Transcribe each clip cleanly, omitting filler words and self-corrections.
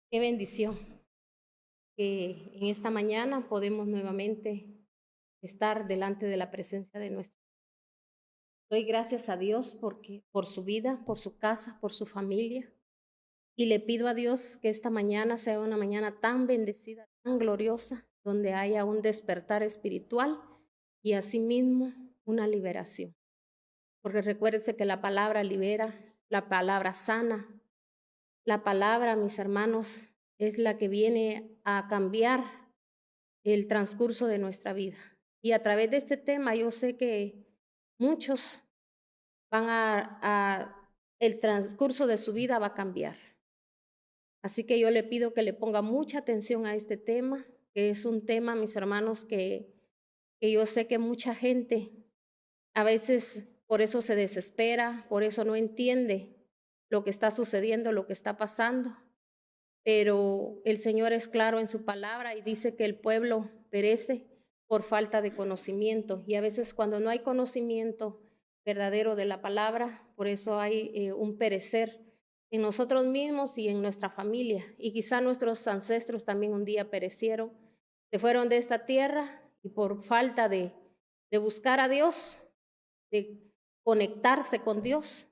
Qué bendición que en esta mañana podemos nuevamente estar delante de la presencia de nuestro. Doy gracias a Dios por su vida, por su casa, por su familia. Y le pido a Dios que esta mañana sea una mañana tan bendecida, tan gloriosa, donde haya un despertar espiritual y asimismo una liberación. Porque recuérdense que la palabra libera, la palabra sana, la palabra, mis hermanos, es la que viene a cambiar el transcurso de nuestra vida. Y a través de este tema yo sé que muchos el transcurso de su vida va a cambiar. Así que yo le pido que le ponga mucha atención a este tema, que es un tema, mis hermanos, que yo sé que mucha gente a veces por eso se desespera, por eso no entiende lo que está sucediendo, lo que está pasando. Pero el Señor es claro en su palabra y dice que el pueblo perece por falta de conocimiento. Y a veces cuando no hay conocimiento verdadero de la palabra, por eso hay un perecer en nosotros mismos y en nuestra familia. Y quizá nuestros ancestros también un día perecieron, se fueron de esta tierra y por falta de buscar a Dios, de conectarse con Dios,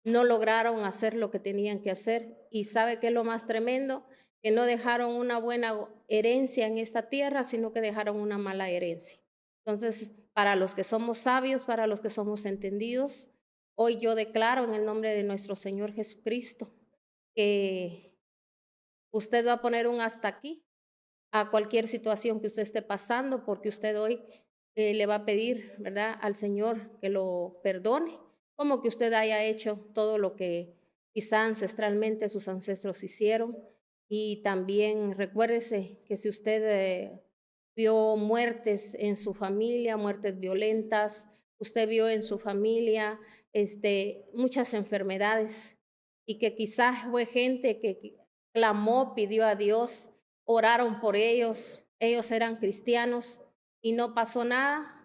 no lograron hacer lo que tenían que hacer. Y ¿sabe qué es lo más tremendo? Que no dejaron una buena herencia en esta tierra, sino que dejaron una mala herencia. Entonces, para los que somos sabios, para los que somos entendidos, hoy yo declaro en el nombre de nuestro Señor Jesucristo que usted va a poner un hasta aquí a cualquier situación que usted esté pasando, porque usted hoy le va a pedir, ¿verdad?, al Señor que lo perdone, como que usted haya hecho todo lo que quizá ancestralmente sus ancestros hicieron. Y también recuérdese que si usted vio muertes en su familia, muertes violentas, usted vio en su familia muchas enfermedades y que quizás fue gente que clamó, pidió a Dios, oraron por ellos, ellos eran cristianos y no pasó nada.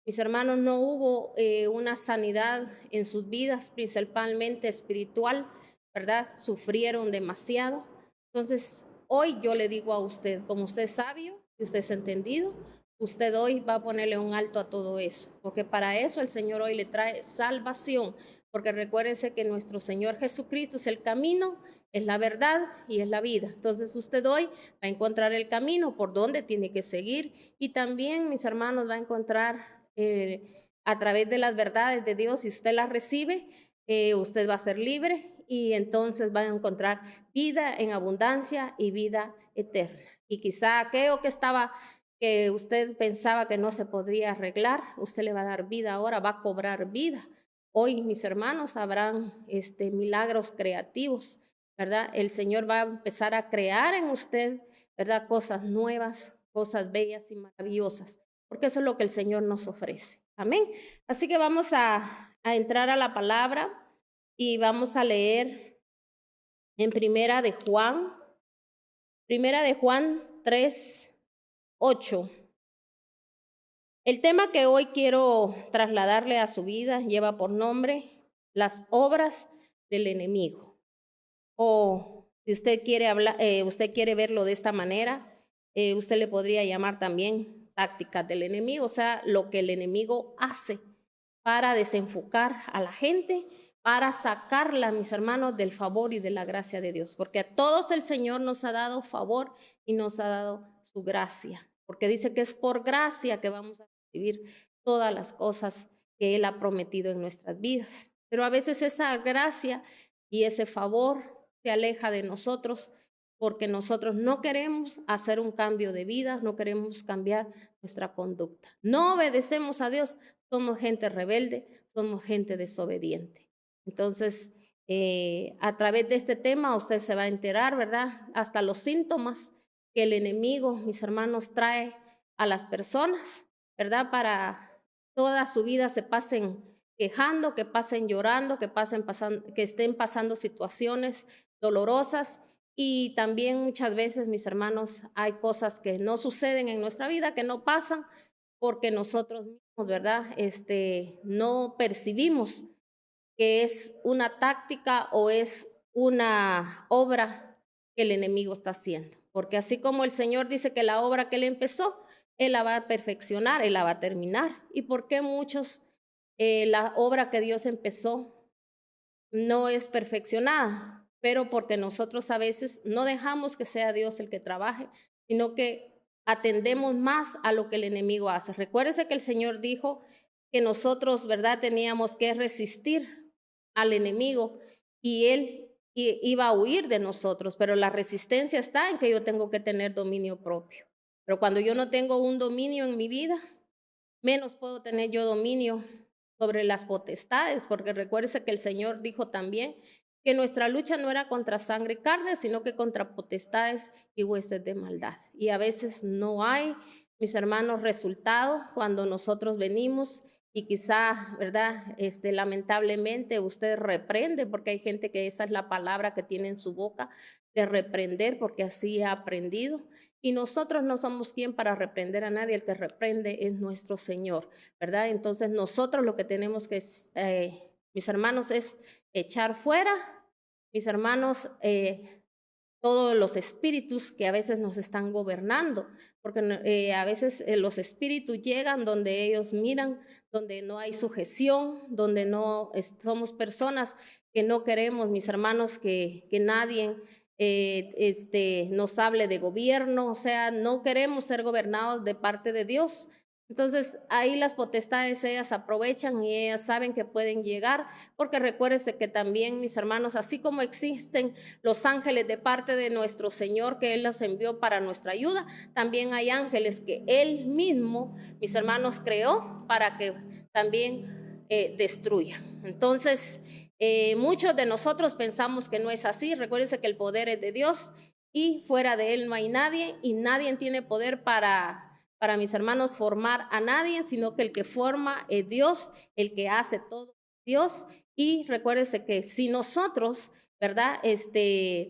Mis hermanos, no hubo una sanidad en sus vidas, principalmente espiritual, ¿verdad? Sufrieron demasiado. Entonces, hoy yo le digo a usted, como usted es sabio y usted es entendido, usted hoy va a ponerle un alto a todo eso, porque para eso el Señor hoy le trae salvación, porque recuérdese que nuestro Señor Jesucristo es el camino, es la verdad y es la vida. Entonces usted hoy va a encontrar el camino por donde tiene que seguir y también, mis hermanos, va a encontrar a través de las verdades de Dios, si usted las recibe, usted va a ser libre y entonces va a encontrar vida en abundancia y vida eterna. Y quizá aquello que usted pensaba que no se podría arreglar, usted le va a dar vida ahora, va a cobrar vida. Hoy, mis hermanos, habrán milagros creativos, ¿verdad? El Señor va a empezar a crear en usted, ¿verdad? Cosas nuevas, cosas bellas y maravillosas, porque eso es lo que el Señor nos ofrece. Amén. Así que vamos a entrar a la palabra y vamos a leer en Primera de Juan 3:8. El tema que hoy quiero trasladarle a su vida lleva por nombre las obras del enemigo. O si usted quiere usted quiere verlo de esta manera, usted le podría llamar también tácticas del enemigo, o sea, lo que el enemigo hace para desenfocar a la gente, para sacarla, mis hermanos, del favor y de la gracia de Dios, porque a todos el Señor nos ha dado favor y nos ha dado su gracia, porque dice que es por gracia que vamos a recibir todas las cosas que Él ha prometido en nuestras vidas. Pero a veces esa gracia y ese favor se aleja de nosotros porque nosotros no queremos hacer un cambio de vida, no queremos cambiar nuestra conducta. No obedecemos a Dios, somos gente rebelde, somos gente desobediente. Entonces, a través de este tema usted se va a enterar, ¿verdad? Hasta los síntomas que el enemigo, mis hermanos, trae a las personas, ¿verdad? Para toda su vida se pasen quejando, que pasen llorando, que estén pasando situaciones dolorosas. Y también muchas veces, mis hermanos, hay cosas que no suceden en nuestra vida, que no pasan porque nosotros mismos, ¿verdad? No percibimos que es una táctica o es una obra que el enemigo está haciendo. Porque así como el Señor dice que la obra que Él empezó, Él la va a perfeccionar, Él la va a terminar. ¿Y por qué muchos la obra que Dios empezó no es perfeccionada? Pero porque nosotros a veces no dejamos que sea Dios el que trabaje, sino que atendemos más a lo que el enemigo hace. Recuérdese que el Señor dijo que nosotros, ¿verdad?, teníamos que resistir al enemigo y él iba a huir de nosotros, pero la resistencia está en que yo tengo que tener dominio propio. Pero cuando yo no tengo un dominio en mi vida, menos puedo tener yo dominio sobre las potestades, porque recuérdese que el Señor dijo también que nuestra lucha no era contra sangre y carne, sino que contra potestades y huestes de maldad. Y a veces no hay, mis hermanos, resultado cuando nosotros venimos y quizá, ¿verdad? Lamentablemente usted reprende, porque hay gente que esa es la palabra que tiene en su boca, de reprender, porque así ha aprendido. Y nosotros no somos quien para reprender a nadie, el que reprende es nuestro Señor, ¿verdad? Entonces nosotros lo que tenemos que, mis hermanos, es echar fuera, mis hermanos, todos los espíritus que a veces nos están gobernando, porque a veces los espíritus llegan donde ellos miran, donde no hay sujeción, donde no somos personas que no queremos, mis hermanos, que nadie nos hable de gobierno, o sea, no queremos ser gobernados de parte de Dios. Entonces, ahí las potestades, ellas aprovechan y ellas saben que pueden llegar, porque recuérdense que también, mis hermanos, así como existen los ángeles de parte de nuestro Señor, que Él los envió para nuestra ayuda, también hay ángeles que Él mismo, mis hermanos, creó para que también destruyan. Entonces, muchos de nosotros pensamos que no es así. Recuérdense que el poder es de Dios y fuera de Él no hay nadie, y nadie tiene poder para mis hermanos formar a nadie, sino que el que forma es Dios, el que hace todo Dios. Y recuérdense que si nosotros, ¿verdad?,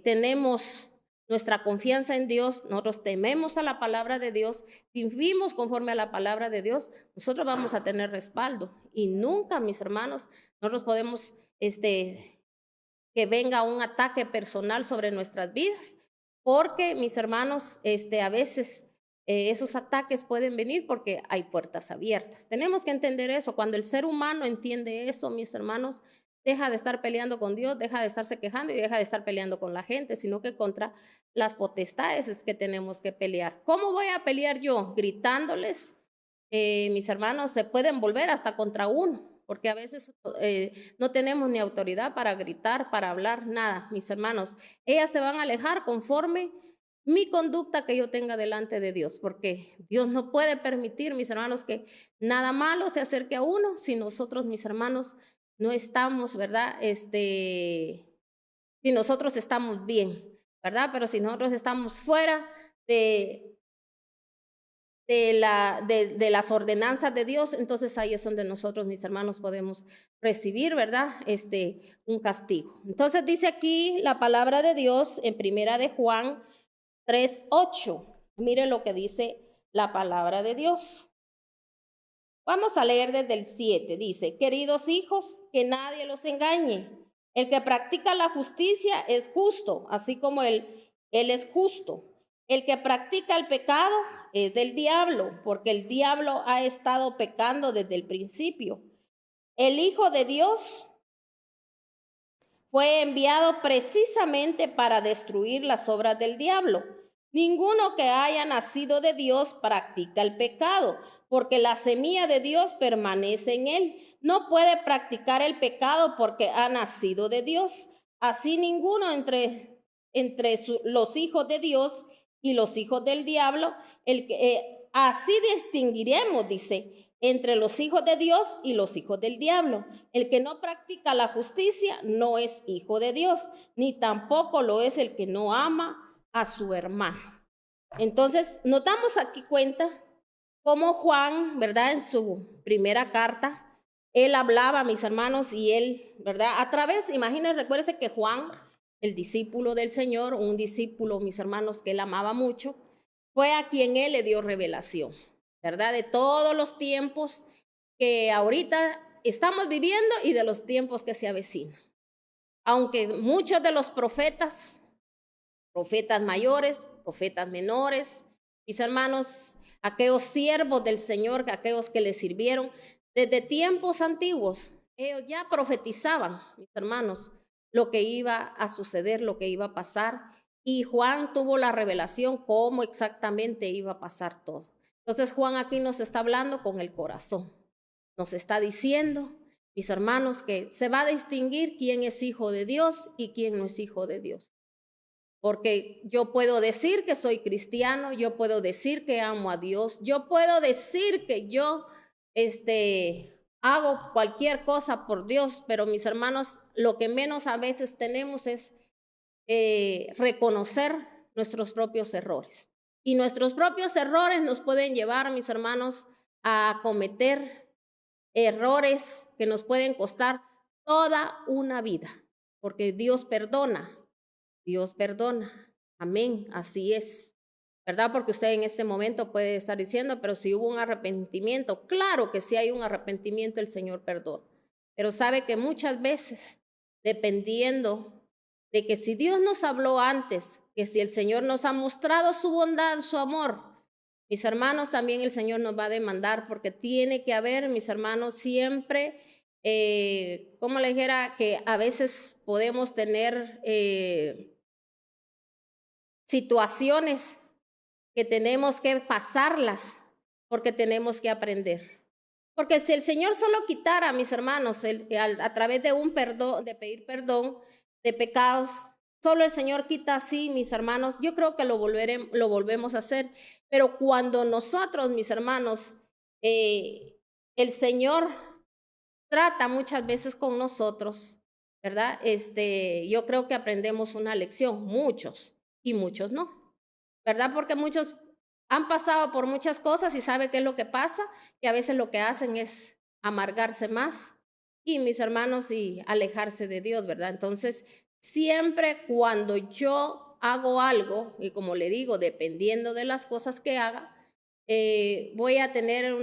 tenemos nuestra confianza en Dios, nosotros tememos a la palabra de Dios, vivimos conforme a la palabra de Dios, nosotros vamos a tener respaldo. Y nunca, mis hermanos, nosotros podemos que venga un ataque personal sobre nuestras vidas, porque, mis hermanos, a veces esos ataques pueden venir porque hay puertas abiertas. Tenemos que entender eso. Cuando el ser humano entiende eso, mis hermanos, deja de estar peleando con Dios, deja de estarse quejando y deja de estar peleando con la gente, sino que contra las potestades es que tenemos que pelear. ¿Cómo voy a pelear yo? Gritándoles. Mis hermanos, se pueden volver hasta contra uno, porque a veces no tenemos ni autoridad para gritar, para hablar, nada, mis hermanos. Ellas se van a alejar conforme mi conducta que yo tenga delante de Dios, porque Dios no puede permitir, mis hermanos, que nada malo se acerque a uno si nosotros, mis hermanos, no estamos, ¿verdad? Si nosotros estamos bien, ¿verdad? Pero si nosotros estamos fuera de las ordenanzas de Dios, entonces ahí es donde nosotros, mis hermanos, podemos recibir, ¿verdad?, un castigo. Entonces dice aquí la palabra de Dios en Primera de Juan 3:8. Mire lo que dice la palabra de Dios. Vamos a leer desde el 7. Dice: queridos hijos, que nadie los engañe. El que practica la justicia es justo, así como él es justo. El que practica el pecado es del diablo, porque el diablo ha estado pecando desde el principio. El Hijo de Dios fue enviado precisamente para destruir las obras del diablo. Ninguno que haya nacido de Dios practica el pecado, porque la semilla de Dios permanece en él. No puede practicar el pecado porque ha nacido de Dios. Así ninguno entre los hijos de Dios y los hijos del diablo, así distinguiremos, dice, entre los hijos de Dios y los hijos del diablo. El que no practica la justicia no es hijo de Dios, ni tampoco lo es el que no ama a su hermano. Entonces, nos damos aquí cuenta cómo Juan, ¿verdad?, en su primera carta, él hablaba, mis hermanos, y él, ¿verdad?, a través, imagínense, recuérdense que Juan, el discípulo del Señor, un discípulo, mis hermanos, que él amaba mucho, fue a quien él le dio revelación, ¿verdad?, de todos los tiempos que ahorita estamos viviendo y de los tiempos que se avecinan. Aunque muchos de los profetas profetas mayores, profetas menores, mis hermanos, aquellos siervos del Señor, aquellos que le sirvieron desde tiempos antiguos, ellos ya profetizaban, mis hermanos, lo que iba a suceder, lo que iba a pasar, y Juan tuvo la revelación cómo exactamente iba a pasar todo. Entonces Juan aquí nos está hablando con el corazón, nos está diciendo, mis hermanos, que se va a distinguir quién es hijo de Dios y quién no es hijo de Dios. Porque yo puedo decir que soy cristiano, yo puedo decir que amo a Dios, yo puedo decir que yo hago cualquier cosa por Dios, pero mis hermanos, lo que menos a veces tenemos es reconocer nuestros propios errores. Y nuestros propios errores nos pueden llevar, mis hermanos, a cometer errores que nos pueden costar toda una vida, porque Dios perdona. Dios perdona. Amén, así es. ¿Verdad? Porque usted en este momento puede estar diciendo, pero si hubo un arrepentimiento, claro que si hay un arrepentimiento, el Señor perdona. Pero sabe que muchas veces, dependiendo de que si Dios nos habló antes, que si el Señor nos ha mostrado su bondad, su amor, mis hermanos, también el Señor nos va a demandar, porque tiene que haber, mis hermanos, siempre, como le dijera, que a veces podemos tener situaciones que tenemos que pasarlas porque tenemos que aprender. Porque si el Señor solo quitara, mis hermanos, a través de un perdón, de pedir perdón de pecados, solo el Señor quita así, mis hermanos, yo creo que lo volvemos a hacer. Pero cuando nosotros, mis hermanos, el Señor trata muchas veces con nosotros, ¿verdad? Yo creo que aprendemos una lección, muchos y muchos no, ¿verdad? Porque muchos han pasado por muchas cosas y sabe qué es lo que pasa, que a veces lo que hacen es amargarse más y mis hermanos y alejarse de Dios, ¿verdad? Entonces, siempre cuando yo hago algo, y como le digo, dependiendo de las cosas que haga, voy a tener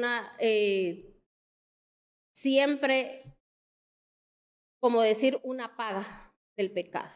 siempre, como decir, una paga del pecado.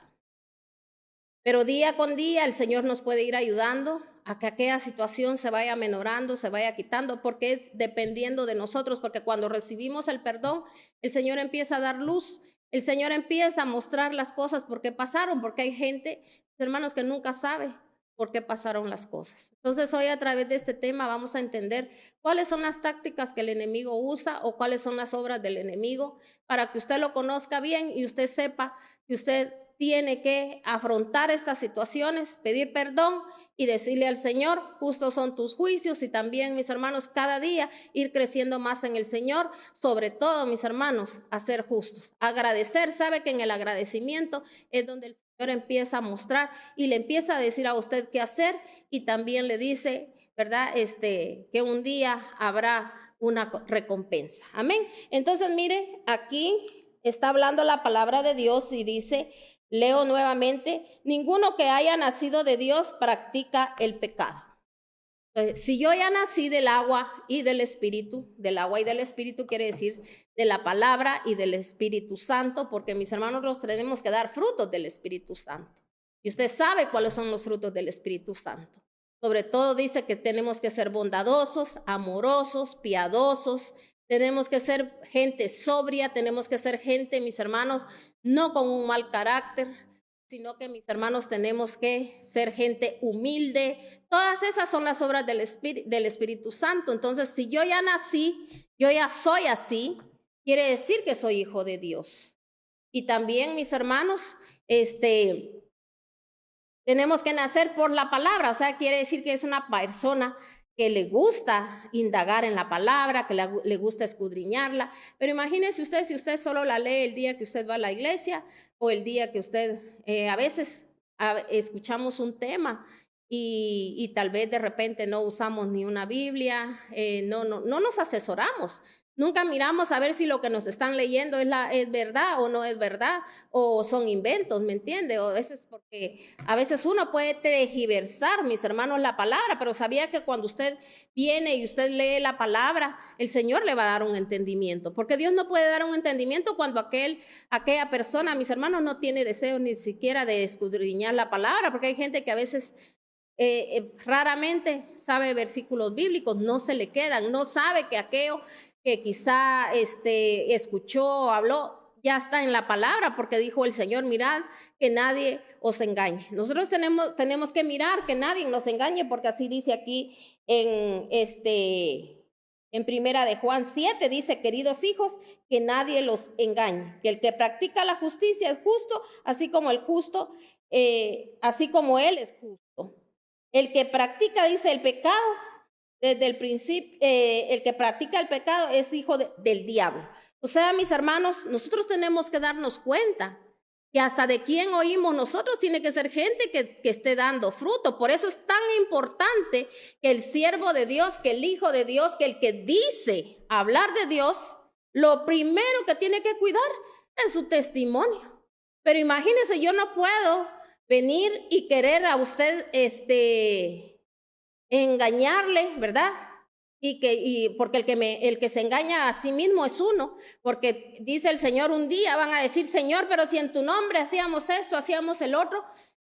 Pero día con día el Señor nos puede ir ayudando a que aquella situación se vaya menorando, se vaya quitando, porque es dependiendo de nosotros, porque cuando recibimos el perdón, el Señor empieza a dar luz, el Señor empieza a mostrar las cosas por qué pasaron, porque hay gente, hermanos, que nunca sabe por qué pasaron las cosas. Entonces hoy a través de este tema vamos a entender cuáles son las tácticas que el enemigo usa o cuáles son las obras del enemigo, para que usted lo conozca bien y usted sepa que usted tiene que afrontar estas situaciones, pedir perdón y decirle al Señor, justos son tus juicios, y también, mis hermanos, cada día ir creciendo más en el Señor, sobre todo, mis hermanos, a ser justos. Agradecer, sabe que en el agradecimiento es donde el Señor empieza a mostrar y le empieza a decir a usted qué hacer, y también le dice, ¿verdad? Que un día habrá una recompensa. Amén. Entonces, mire, aquí está hablando la palabra de Dios y dice, leo nuevamente, ninguno que haya nacido de Dios practica el pecado. Entonces, si yo ya nací del agua y del espíritu quiere decir de la palabra y del Espíritu Santo, porque mis hermanos, nos tenemos que dar frutos del Espíritu Santo. Y usted sabe cuáles son los frutos del Espíritu Santo. Sobre todo dice que tenemos que ser bondadosos, amorosos, piadosos, tenemos que ser gente sobria, tenemos que ser gente, mis hermanos, no con un mal carácter, sino que, mis hermanos, tenemos que ser gente humilde. Todas esas son las obras del Espíritu Santo. Entonces, si yo ya nací, yo ya soy así, quiere decir que soy hijo de Dios. Y también, mis hermanos, tenemos que nacer por la palabra, o sea, quiere decir que es una persona que le gusta indagar en la palabra, que le gusta escudriñarla. Pero imagínese usted, si usted solo la lee el día que usted va a la iglesia o el día que usted, a veces escuchamos un tema y tal vez de repente no usamos ni una Biblia, no nos asesoramos. Nunca miramos a ver si lo que nos están leyendo es verdad o no es verdad, o son inventos, ¿me entiende? O a veces porque a veces uno puede tergiversar, mis hermanos, la palabra, pero sabía que cuando usted viene y usted lee la palabra, el Señor le va a dar un entendimiento, porque Dios no puede dar un entendimiento cuando aquella persona, mis hermanos, no tiene deseo ni siquiera de escudriñar la palabra, porque hay gente que a veces raramente sabe versículos bíblicos, no se le quedan, no sabe que aquello que quizá escuchó o habló ya está en la palabra, porque dijo el Señor, mirad que nadie os engañe. Nosotros tenemos que mirar que nadie nos engañe, porque así dice aquí en Primera de Juan 7, dice, queridos hijos, que nadie los engañe, que el que practica la justicia es justo, así como el justo, así como él es justo. El que practica, dice, el pecado, desde el principio, el que practica el pecado es hijo del diablo. O sea, mis hermanos, nosotros tenemos que darnos cuenta que hasta de quién oímos nosotros tiene que ser gente que esté dando fruto. Por eso es tan importante que el siervo de Dios, que el hijo de Dios, que el que dice hablar de Dios, lo primero que tiene que cuidar es su testimonio. Pero imagínense, yo no puedo venir y querer a usted engañarle, ¿verdad? Porque el que se engaña a sí mismo es uno, porque dice el Señor, un día van a decir, Señor, pero si en tu nombre hacíamos esto, hacíamos el otro.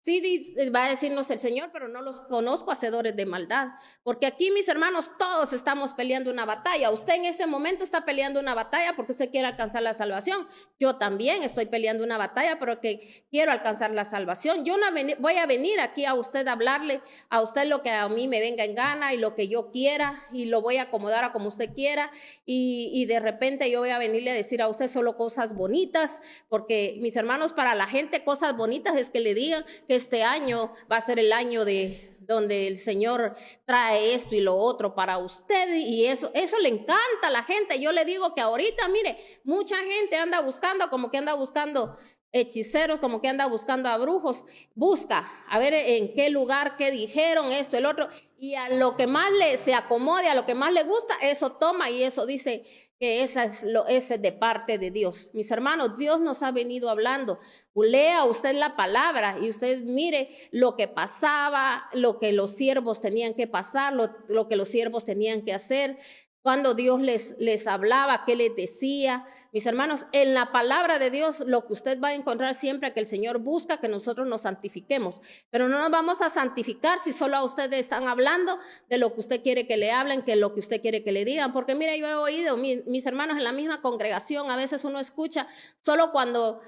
Sí, va a decirnos el Señor, pero no los conozco hacedores de maldad. Porque aquí, mis hermanos, todos estamos peleando una batalla. Usted en este momento está peleando una batalla porque usted quiere alcanzar la salvación. Yo también estoy peleando una batalla porque quiero alcanzar la salvación. Yo no voy a venir aquí a usted a hablarle a usted lo que a mí me venga en gana y lo que yo quiera, y lo voy a acomodar a como usted quiera, y de repente yo voy a venirle a decir a usted solo cosas bonitas, porque, mis hermanos, para la gente cosas bonitas es que le digan que este año va a ser el año de donde el Señor trae esto y lo otro para usted, y eso le encanta a la gente. Yo le digo que ahorita, mire, mucha gente anda buscando, como que anda buscando hechiceros, como que anda buscando a brujos, busca a ver en qué lugar, qué dijeron, esto, el otro, y a lo que más se acomode, a lo que más le gusta, eso toma, y eso dice que ese es de parte de Dios. Mis hermanos, Dios nos ha venido hablando. Lea usted la palabra y usted mire lo que pasaba, lo que los siervos tenían que pasar, lo que los siervos tenían que hacer, cuando Dios les hablaba, qué les decía. Mis hermanos, en la palabra de Dios, lo que usted va a encontrar siempre, que el Señor busca que nosotros nos santifiquemos, pero no nos vamos a santificar si solo a ustedes están hablando de lo que usted quiere que le hablen, que lo que usted quiere que le digan, porque mire, yo he oído, mis hermanos, en la misma congregación, a veces uno escucha solo cuando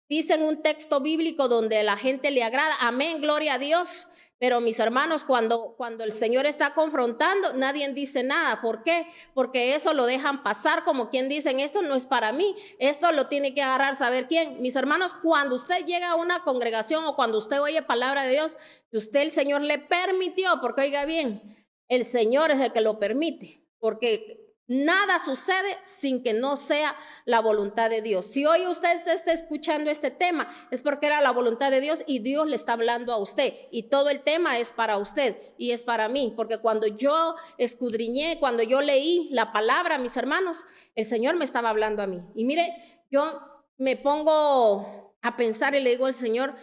dicen un texto bíblico donde a la gente le agrada, amén, gloria a Dios. Pero, mis hermanos, cuando el Señor está confrontando, nadie dice nada. ¿Por qué? Porque eso lo dejan pasar, como quien dicen, esto no es para mí, esto lo tiene que agarrar saber quién. Mis hermanos, cuando usted llega a una congregación o cuando usted oye palabra de Dios, que usted, el Señor le permitió, porque oiga bien, el Señor es el que lo permite, porque nada sucede sin que no sea la voluntad de Dios. Si hoy usted está escuchando este tema, es porque era la voluntad de Dios y Dios le está hablando a usted. Y todo el tema es para usted y es para mí. Porque cuando yo escudriñé, cuando yo leí la palabra, mis hermanos, el Señor me estaba hablando a mí. Y mire, yo me pongo a pensar y le digo al Señor,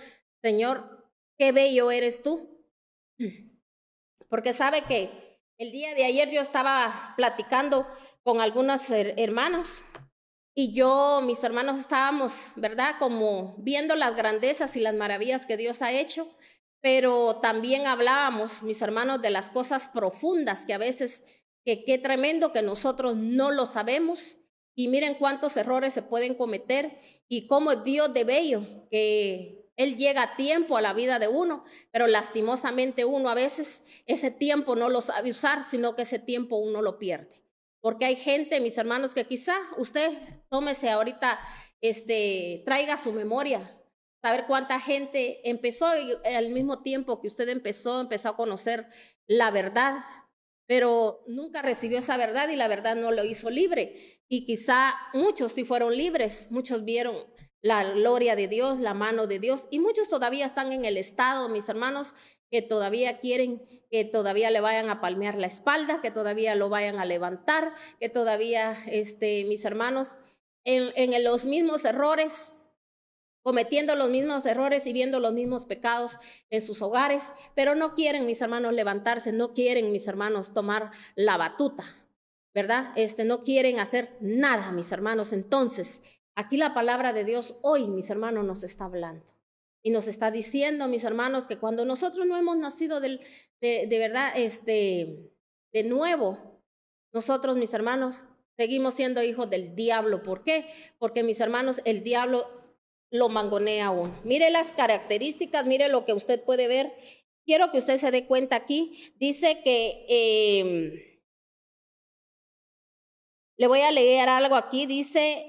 Señor, qué bello eres tú. Porque sabe que el día de ayer yo estaba platicando con algunos hermanos y mis hermanos estábamos, ¿verdad? Como viendo las grandezas y las maravillas que Dios ha hecho, pero también hablábamos, mis hermanos, de las cosas profundas que a veces, que qué tremendo que nosotros no lo sabemos. Y miren cuántos errores se pueden cometer y cómo Dios de bello, que Él llega a tiempo a la vida de uno, pero lastimosamente uno a veces ese tiempo no lo sabe usar, sino que ese tiempo uno lo pierde. Porque hay gente, mis hermanos, que quizá usted tómese ahorita, traiga su memoria, saber cuánta gente empezó y al mismo tiempo que usted empezó a conocer la verdad, pero nunca recibió esa verdad y la verdad no lo hizo libre. Y quizá muchos sí fueron libres, muchos vieron la gloria de Dios, la mano de Dios. Y muchos todavía están en el estado, mis hermanos, que todavía quieren que todavía le vayan a palmear la espalda, que todavía lo vayan a levantar, que todavía, mis hermanos, en los mismos errores, cometiendo los mismos errores y viendo los mismos pecados en sus hogares, pero no quieren, mis hermanos, levantarse, no quieren, mis hermanos, tomar la batuta, ¿verdad? No quieren hacer nada, mis hermanos. Entonces, aquí la palabra de Dios hoy, mis hermanos, nos está hablando y nos está diciendo, mis hermanos, que cuando nosotros no hemos nacido de verdad, de nuevo, nosotros, mis hermanos, seguimos siendo hijos del diablo. ¿Por qué? Porque, mis hermanos, el diablo lo mangonea a uno. Mire las características, mire lo que usted puede ver. Quiero que usted se dé cuenta aquí. Dice que, le voy a leer algo aquí, dice,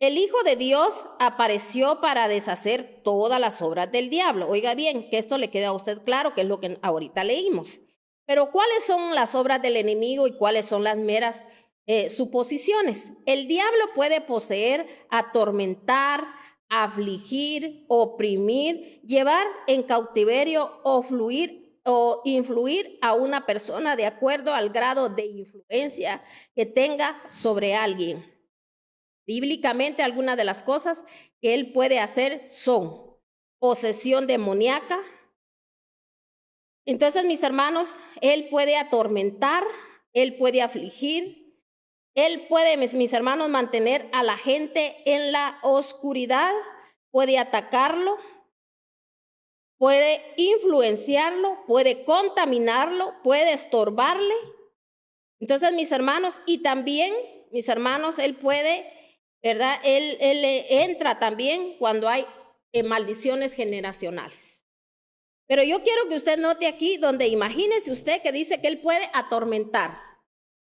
el Hijo de Dios apareció para deshacer todas las obras del diablo. Oiga bien, que esto le queda a usted claro, que es lo que ahorita leímos. Pero ¿cuáles son las obras del enemigo y cuáles son las meras suposiciones? El diablo puede poseer, atormentar, afligir, oprimir, llevar en cautiverio o influir a una persona de acuerdo al grado de influencia que tenga sobre alguien. Bíblicamente, algunas de las cosas que él puede hacer son posesión demoníaca. Entonces, mis hermanos, él puede atormentar, él puede afligir, él puede, mis hermanos, mantener a la gente en la oscuridad, puede atacarlo, puede influenciarlo, puede contaminarlo, puede estorbarle. Entonces, mis hermanos, y también, mis hermanos, él puede, ¿verdad? Él entra también cuando hay maldiciones generacionales. Pero yo quiero que usted note aquí donde imagínese usted que dice que él puede atormentar.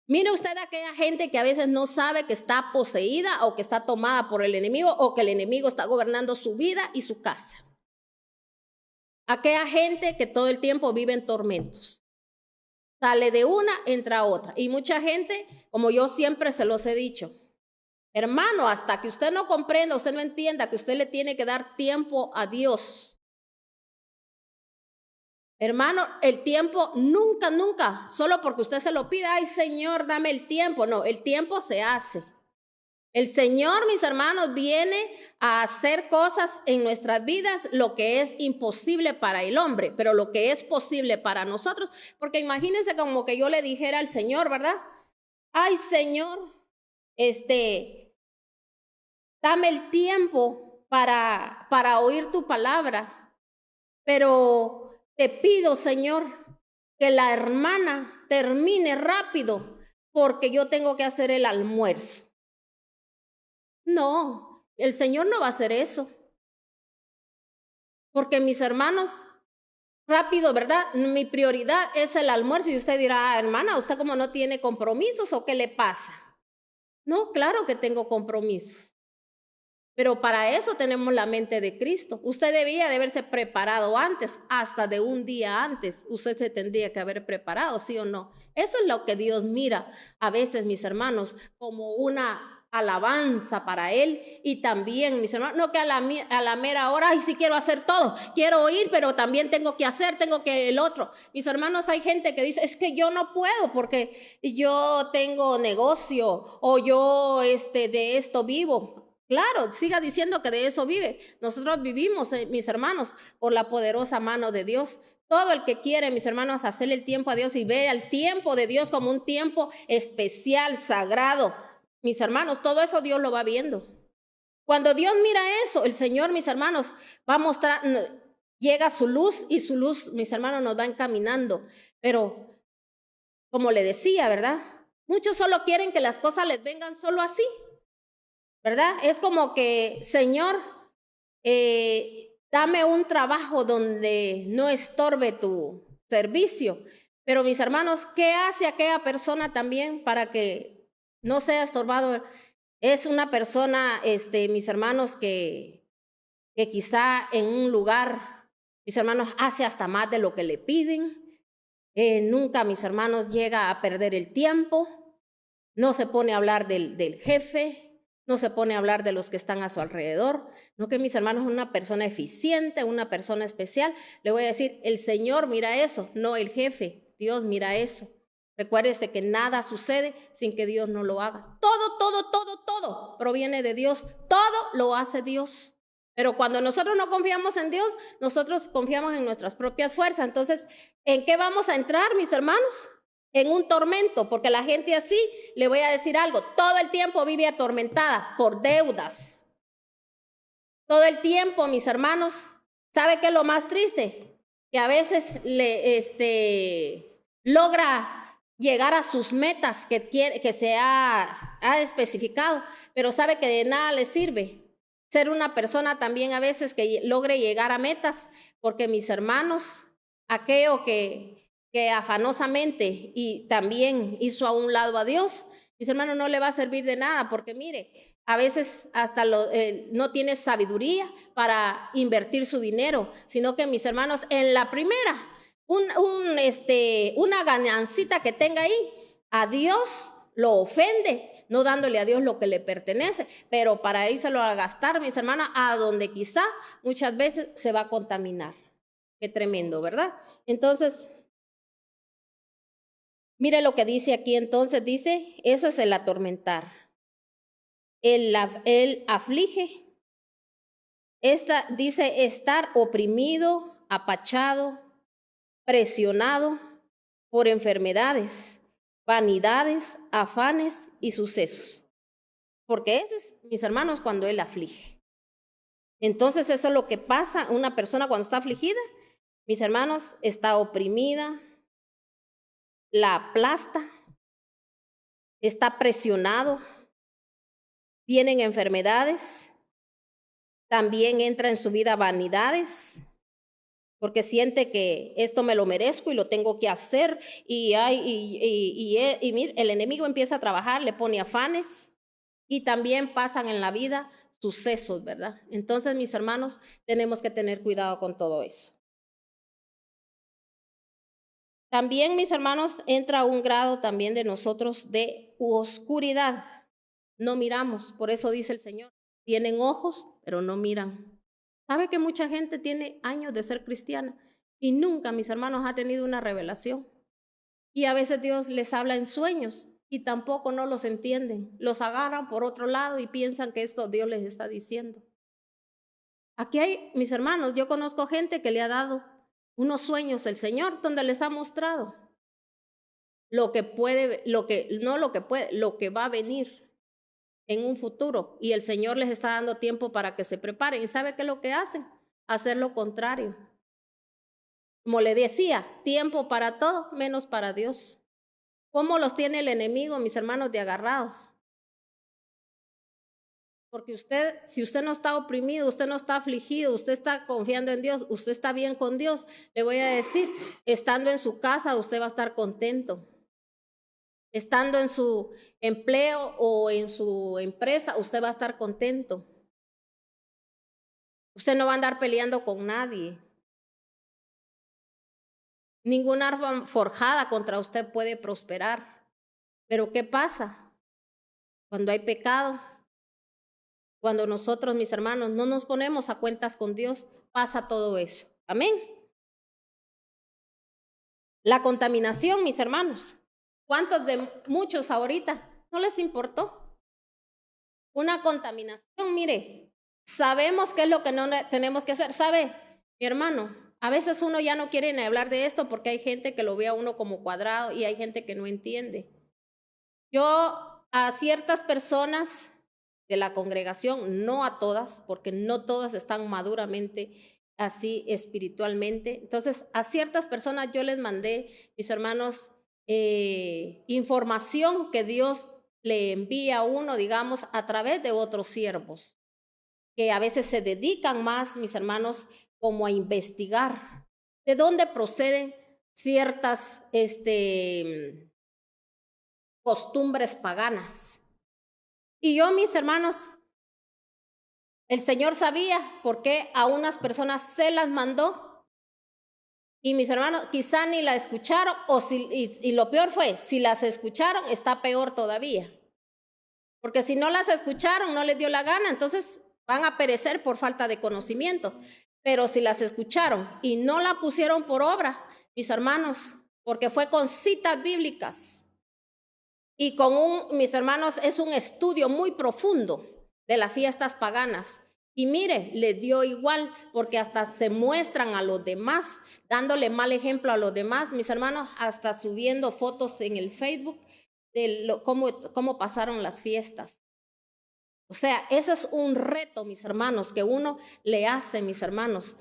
Mire usted a aquella gente que a veces no sabe que está poseída o que está tomada por el enemigo o que el enemigo está gobernando su vida y su casa. Aquella gente que todo el tiempo vive en tormentos. Sale de una, entra a otra. Y mucha gente, como yo siempre se los he dicho, hermano, hasta que usted no comprenda, usted no entienda que usted le tiene que dar tiempo a Dios. Hermano, el tiempo nunca, solo porque usted se lo pida, ay Señor, dame el tiempo. No, el tiempo se hace. El Señor, mis hermanos, viene a hacer cosas en nuestras vidas, lo que es imposible para el hombre, pero lo que es posible para nosotros, porque imagínense como que yo le dijera al Señor, ¿verdad? Ay Señor, dame el tiempo para oír tu palabra, pero te pido, Señor, que la hermana termine rápido porque yo tengo que hacer el almuerzo. No, el Señor no va a hacer eso. Porque mis hermanos, rápido, ¿verdad? Mi prioridad es el almuerzo. Y usted dirá, hermana, ¿usted como no tiene compromisos o qué le pasa? No, claro que tengo compromisos. Pero para eso tenemos la mente de Cristo. Usted debía de haberse preparado antes, hasta de un día antes. Usted se tendría que haber preparado, ¿sí o no? Eso es lo que Dios mira a veces, mis hermanos, como una alabanza para Él. Y también, mis hermanos, no que a la mera hora, ay, sí quiero hacer todo, quiero oír, pero también tengo que hacer, tengo que el otro. Mis hermanos, hay gente que dice, es que yo no puedo porque yo tengo negocio o yo de esto vivo. Claro, siga diciendo que de eso vive. Nosotros vivimos, mis hermanos, por la poderosa mano de Dios. Todo el que quiere, mis hermanos, hacerle el tiempo a Dios y ver el tiempo de Dios como un tiempo especial, sagrado. Mis hermanos, todo eso Dios lo va viendo. Cuando Dios mira eso, el Señor, mis hermanos, va a mostrar, llega su luz y su luz, mis hermanos, nos va encaminando. Pero, como le decía, ¿verdad? Muchos solo quieren que las cosas les vengan solo así. ¿Verdad? Es como que, Señor, dame un trabajo donde no estorbe tu servicio. Pero mis hermanos, ¿qué hace aquella persona también para que no sea estorbado? Es una persona, mis hermanos, que quizá en un lugar, mis hermanos, hace hasta más de lo que le piden. Nunca, mis hermanos, llega a perder el tiempo. No se pone a hablar del jefe. no se pone a hablar de los que están a su alrededor, no que mis hermanos es una persona eficiente, una persona especial. Le voy a decir, el Señor mira eso, no el jefe, Dios mira eso. Recuérdese que nada sucede sin que Dios no lo haga. Todo proviene de Dios, todo lo hace Dios. Pero cuando nosotros no confiamos en Dios, nosotros confiamos en nuestras propias fuerzas. Entonces, ¿en qué vamos a entrar, mis hermanos? En un tormento, porque la gente así, le voy a decir algo, todo el tiempo vive atormentada por deudas. Todo el tiempo, mis hermanos, ¿sabe qué es lo más triste? Que a veces logra llegar a sus metas que se ha especificado, pero sabe que de nada le sirve ser una persona también a veces que logre llegar a metas, porque mis hermanos, aquello que afanosamente y también hizo a un lado a Dios, mis hermanos, no le va a servir de nada, porque mire, a veces hasta no tiene sabiduría para invertir su dinero, sino que mis hermanos, en la primera, una ganancita que tenga ahí, a Dios lo ofende, no dándole a Dios lo que le pertenece, pero para írselo a gastar, mis hermanas, a donde quizá muchas veces se va a contaminar. Qué tremendo, ¿verdad? Entonces, mire lo que dice aquí, entonces dice, eso es el atormentar. El aflige, dice estar oprimido, apachado, presionado por enfermedades, vanidades, afanes y sucesos. Porque ese es, mis hermanos, cuando él aflige. Entonces eso es lo que pasa una persona cuando está afligida. Mis hermanos, está oprimida, la aplasta, está presionado, vienen enfermedades, también entra en su vida vanidades, porque siente que esto me lo merezco y lo tengo que hacer, y mire, el enemigo empieza a trabajar, le pone afanes, y también pasan en la vida sucesos, ¿verdad? Entonces, mis hermanos, tenemos que tener cuidado con todo eso. También, mis hermanos, entra un grado también de nosotros de oscuridad. No miramos, por eso dice el Señor, tienen ojos, pero no miran. ¿Sabe que mucha gente tiene años de ser cristiana y nunca, mis hermanos, ha tenido una revelación? Y a veces Dios les habla en sueños y tampoco no los entienden. Los agarran por otro lado y piensan que esto Dios les está diciendo. Aquí hay, mis hermanos, yo conozco gente que le ha dado unos sueños el Señor donde les ha mostrado lo que va a venir en un futuro, y el Señor les está dando tiempo para que se preparen. ¿Y sabe qué es lo que hacen? Hacer lo contrario. Como le decía, tiempo para todo, menos para Dios. ¿Cómo los tiene el enemigo, mis hermanos, de agarrados? Porque si usted no está oprimido, usted no está afligido, usted está confiando en Dios, usted está bien con Dios, le voy a decir, estando en su casa, usted va a estar contento. Estando en su empleo o en su empresa, usted va a estar contento. Usted no va a andar peleando con nadie. Ninguna arma forjada contra usted puede prosperar. Pero ¿qué pasa? Cuando hay pecado, cuando nosotros, mis hermanos, no nos ponemos a cuentas con Dios, pasa todo eso. Amén. La contaminación, mis hermanos. ¿Cuántos de muchos ahorita no les importó? Una contaminación, mire, sabemos qué es lo que no tenemos que hacer. ¿Sabe, mi hermano? A veces uno ya no quiere ni hablar de esto porque hay gente que lo ve a uno como cuadrado y hay gente que no entiende. Yo a ciertas personas de la congregación, no a todas, porque no todas están maduramente así espiritualmente. Entonces, a ciertas personas yo les mandé, mis hermanos, información que Dios le envía a uno, digamos, a través de otros siervos, que a veces se dedican más, mis hermanos, como a investigar de dónde proceden ciertas costumbres paganas. Y yo, mis hermanos, el Señor sabía por qué a unas personas se las mandó, y mis hermanos quizá ni la escucharon, y lo peor fue, si las escucharon, está peor todavía. Porque si no las escucharon, no les dio la gana, entonces van a perecer por falta de conocimiento. Pero si las escucharon y no la pusieron por obra, mis hermanos, porque fue con citas bíblicas y mis hermanos, es un estudio muy profundo de las fiestas paganas. Y mire, les dio igual, porque hasta se muestran a los demás, dándole mal ejemplo a los demás, mis hermanos, hasta subiendo fotos en el Facebook de cómo pasaron las fiestas. O sea, ese es un reto, mis hermanos, que uno le hace, mis hermanos,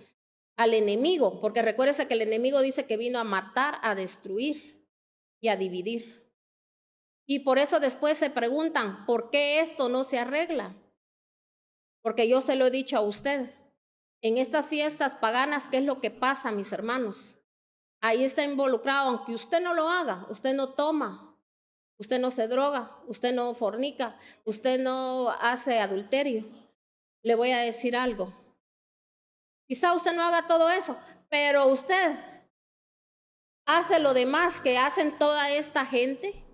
al enemigo, porque recuérdese que el enemigo dice que vino a matar, a destruir y a dividir. Y por eso después se preguntan, ¿por qué esto no se arregla? Porque yo se lo he dicho a usted, en estas fiestas paganas, ¿qué es lo que pasa, mis hermanos? Ahí está involucrado, aunque usted no lo haga, usted no toma, usted no se droga, usted no fornica, usted no hace adulterio. Le voy a decir algo. Quizá usted no haga todo eso, pero usted hace lo demás que hacen toda esta gente.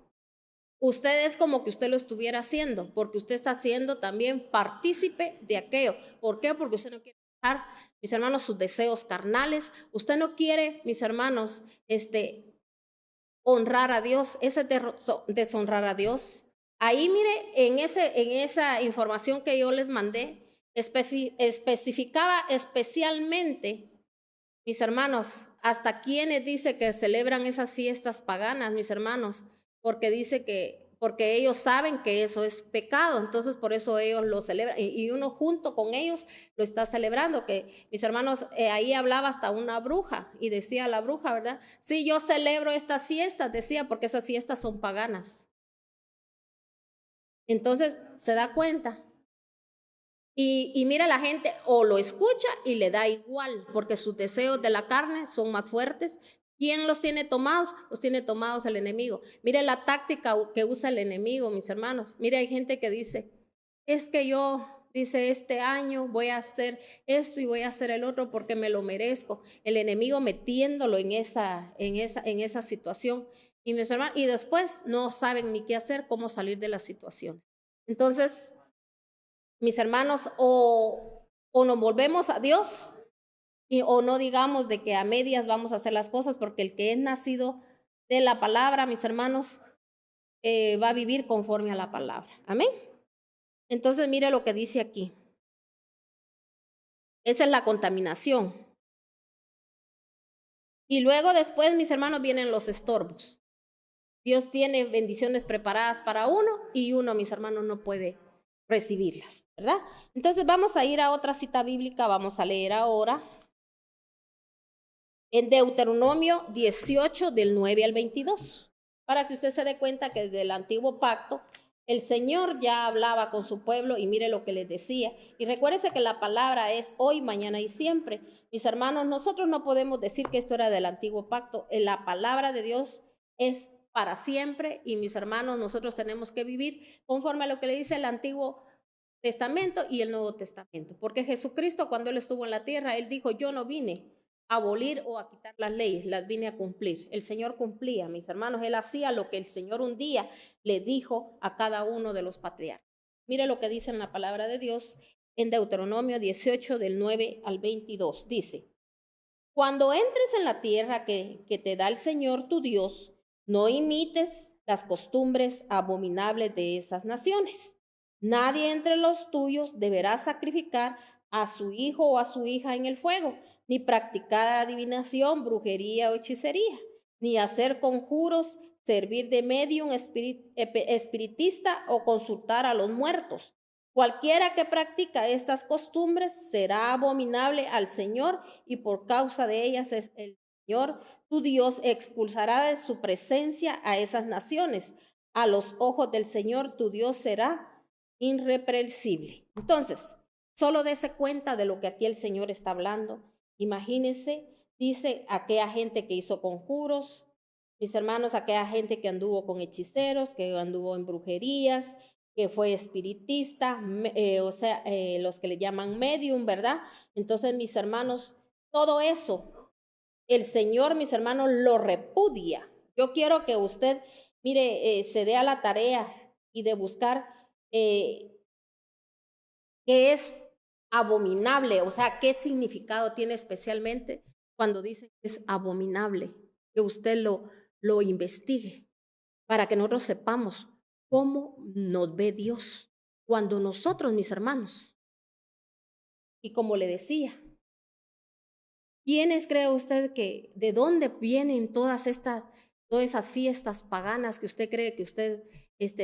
Usted es como que usted lo estuviera haciendo, porque usted está siendo también partícipe de aquello. ¿Por qué? Porque usted no quiere dejar, mis hermanos, sus deseos carnales. Usted no quiere, mis hermanos, honrar a Dios, ese deshonrar a Dios. Ahí mire, en esa información que yo les mandé, especificaba especialmente, mis hermanos, hasta quienes dice que celebran esas fiestas paganas, mis hermanos, porque porque ellos saben que eso es pecado, entonces por eso ellos lo celebran, y uno junto con ellos lo está celebrando, que mis hermanos, ahí hablaba hasta una bruja, y decía la bruja, ¿verdad? Sí, yo celebro estas fiestas, decía, porque esas fiestas son paganas. Entonces, se da cuenta. Y mira, la gente o lo escucha y le da igual, porque sus deseos de la carne son más fuertes. ¿Quién los tiene tomados? Los tiene tomados el enemigo. Mire la táctica que usa el enemigo, mis hermanos. Mire, hay gente que dice, es que yo, dice, este año voy a hacer esto y voy a hacer el otro porque me lo merezco. El enemigo metiéndolo en esa situación. Y mis hermanos, y después no saben ni qué hacer, cómo salir de la situación. Entonces, mis hermanos, o nos volvemos a Dios o no digamos de que a medias vamos a hacer las cosas, porque el que es nacido de la palabra, mis hermanos, va a vivir conforme a la palabra. Amén. Entonces, mire lo que dice aquí. Esa es la contaminación. Y luego después, mis hermanos, vienen los estorbos. Dios tiene bendiciones preparadas para uno y uno, mis hermanos, no puede recibirlas, ¿verdad? Entonces vamos a ir a otra cita bíblica, vamos a leer ahora en Deuteronomio 18 del 9 al 22, para que usted se dé cuenta que desde el antiguo pacto el Señor ya hablaba con su pueblo y mire lo que les decía. Y recuérdese que la palabra es hoy, mañana y siempre. Mis hermanos, nosotros no podemos decir que esto era del antiguo pacto. La palabra de Dios es para siempre y mis hermanos, nosotros tenemos que vivir conforme a lo que le dice el Antiguo Testamento y el Nuevo Testamento. Porque Jesucristo, cuando Él estuvo en la tierra, Él dijo, yo no vine a abolir o a quitar las leyes, las vine a cumplir. El Señor cumplía, mis hermanos, Él hacía lo que el Señor un día le dijo a cada uno de los patriarcas. Mire lo que dice en la palabra de Dios en Deuteronomio 18 del 9 al 22. Dice, cuando entres en la tierra que te da el Señor tu Dios, no imites las costumbres abominables de esas naciones. Nadie entre los tuyos deberá sacrificar a su hijo o a su hija en el fuego, ni practicar adivinación, brujería o hechicería, ni hacer conjuros, servir de medium espiritista o consultar a los muertos. Cualquiera que practica estas costumbres será abominable al Señor y por causa de ellas el Señor, tu Dios, expulsará de su presencia a esas naciones. A los ojos del Señor, tu Dios será irreprensible. Entonces, solo dése cuenta de lo que aquí el Señor está hablando. Imagínense, dice aquella gente que hizo conjuros, mis hermanos, aquella gente que anduvo con hechiceros, que anduvo en brujerías, que fue espiritista, los que le llaman medium, ¿verdad? Entonces, mis hermanos, todo eso, el Señor, mis hermanos, lo repudia. Yo quiero que usted, mire, se dé a la tarea y de buscar eh, ¿qué es abominable? O sea, ¿qué significado tiene especialmente cuando dicen que es abominable? Que usted lo investigue para que nosotros sepamos cómo nos ve Dios cuando nosotros, mis hermanos, y como le decía, ¿quiénes cree usted que, de dónde vienen todas esas fiestas paganas que usted cree que usted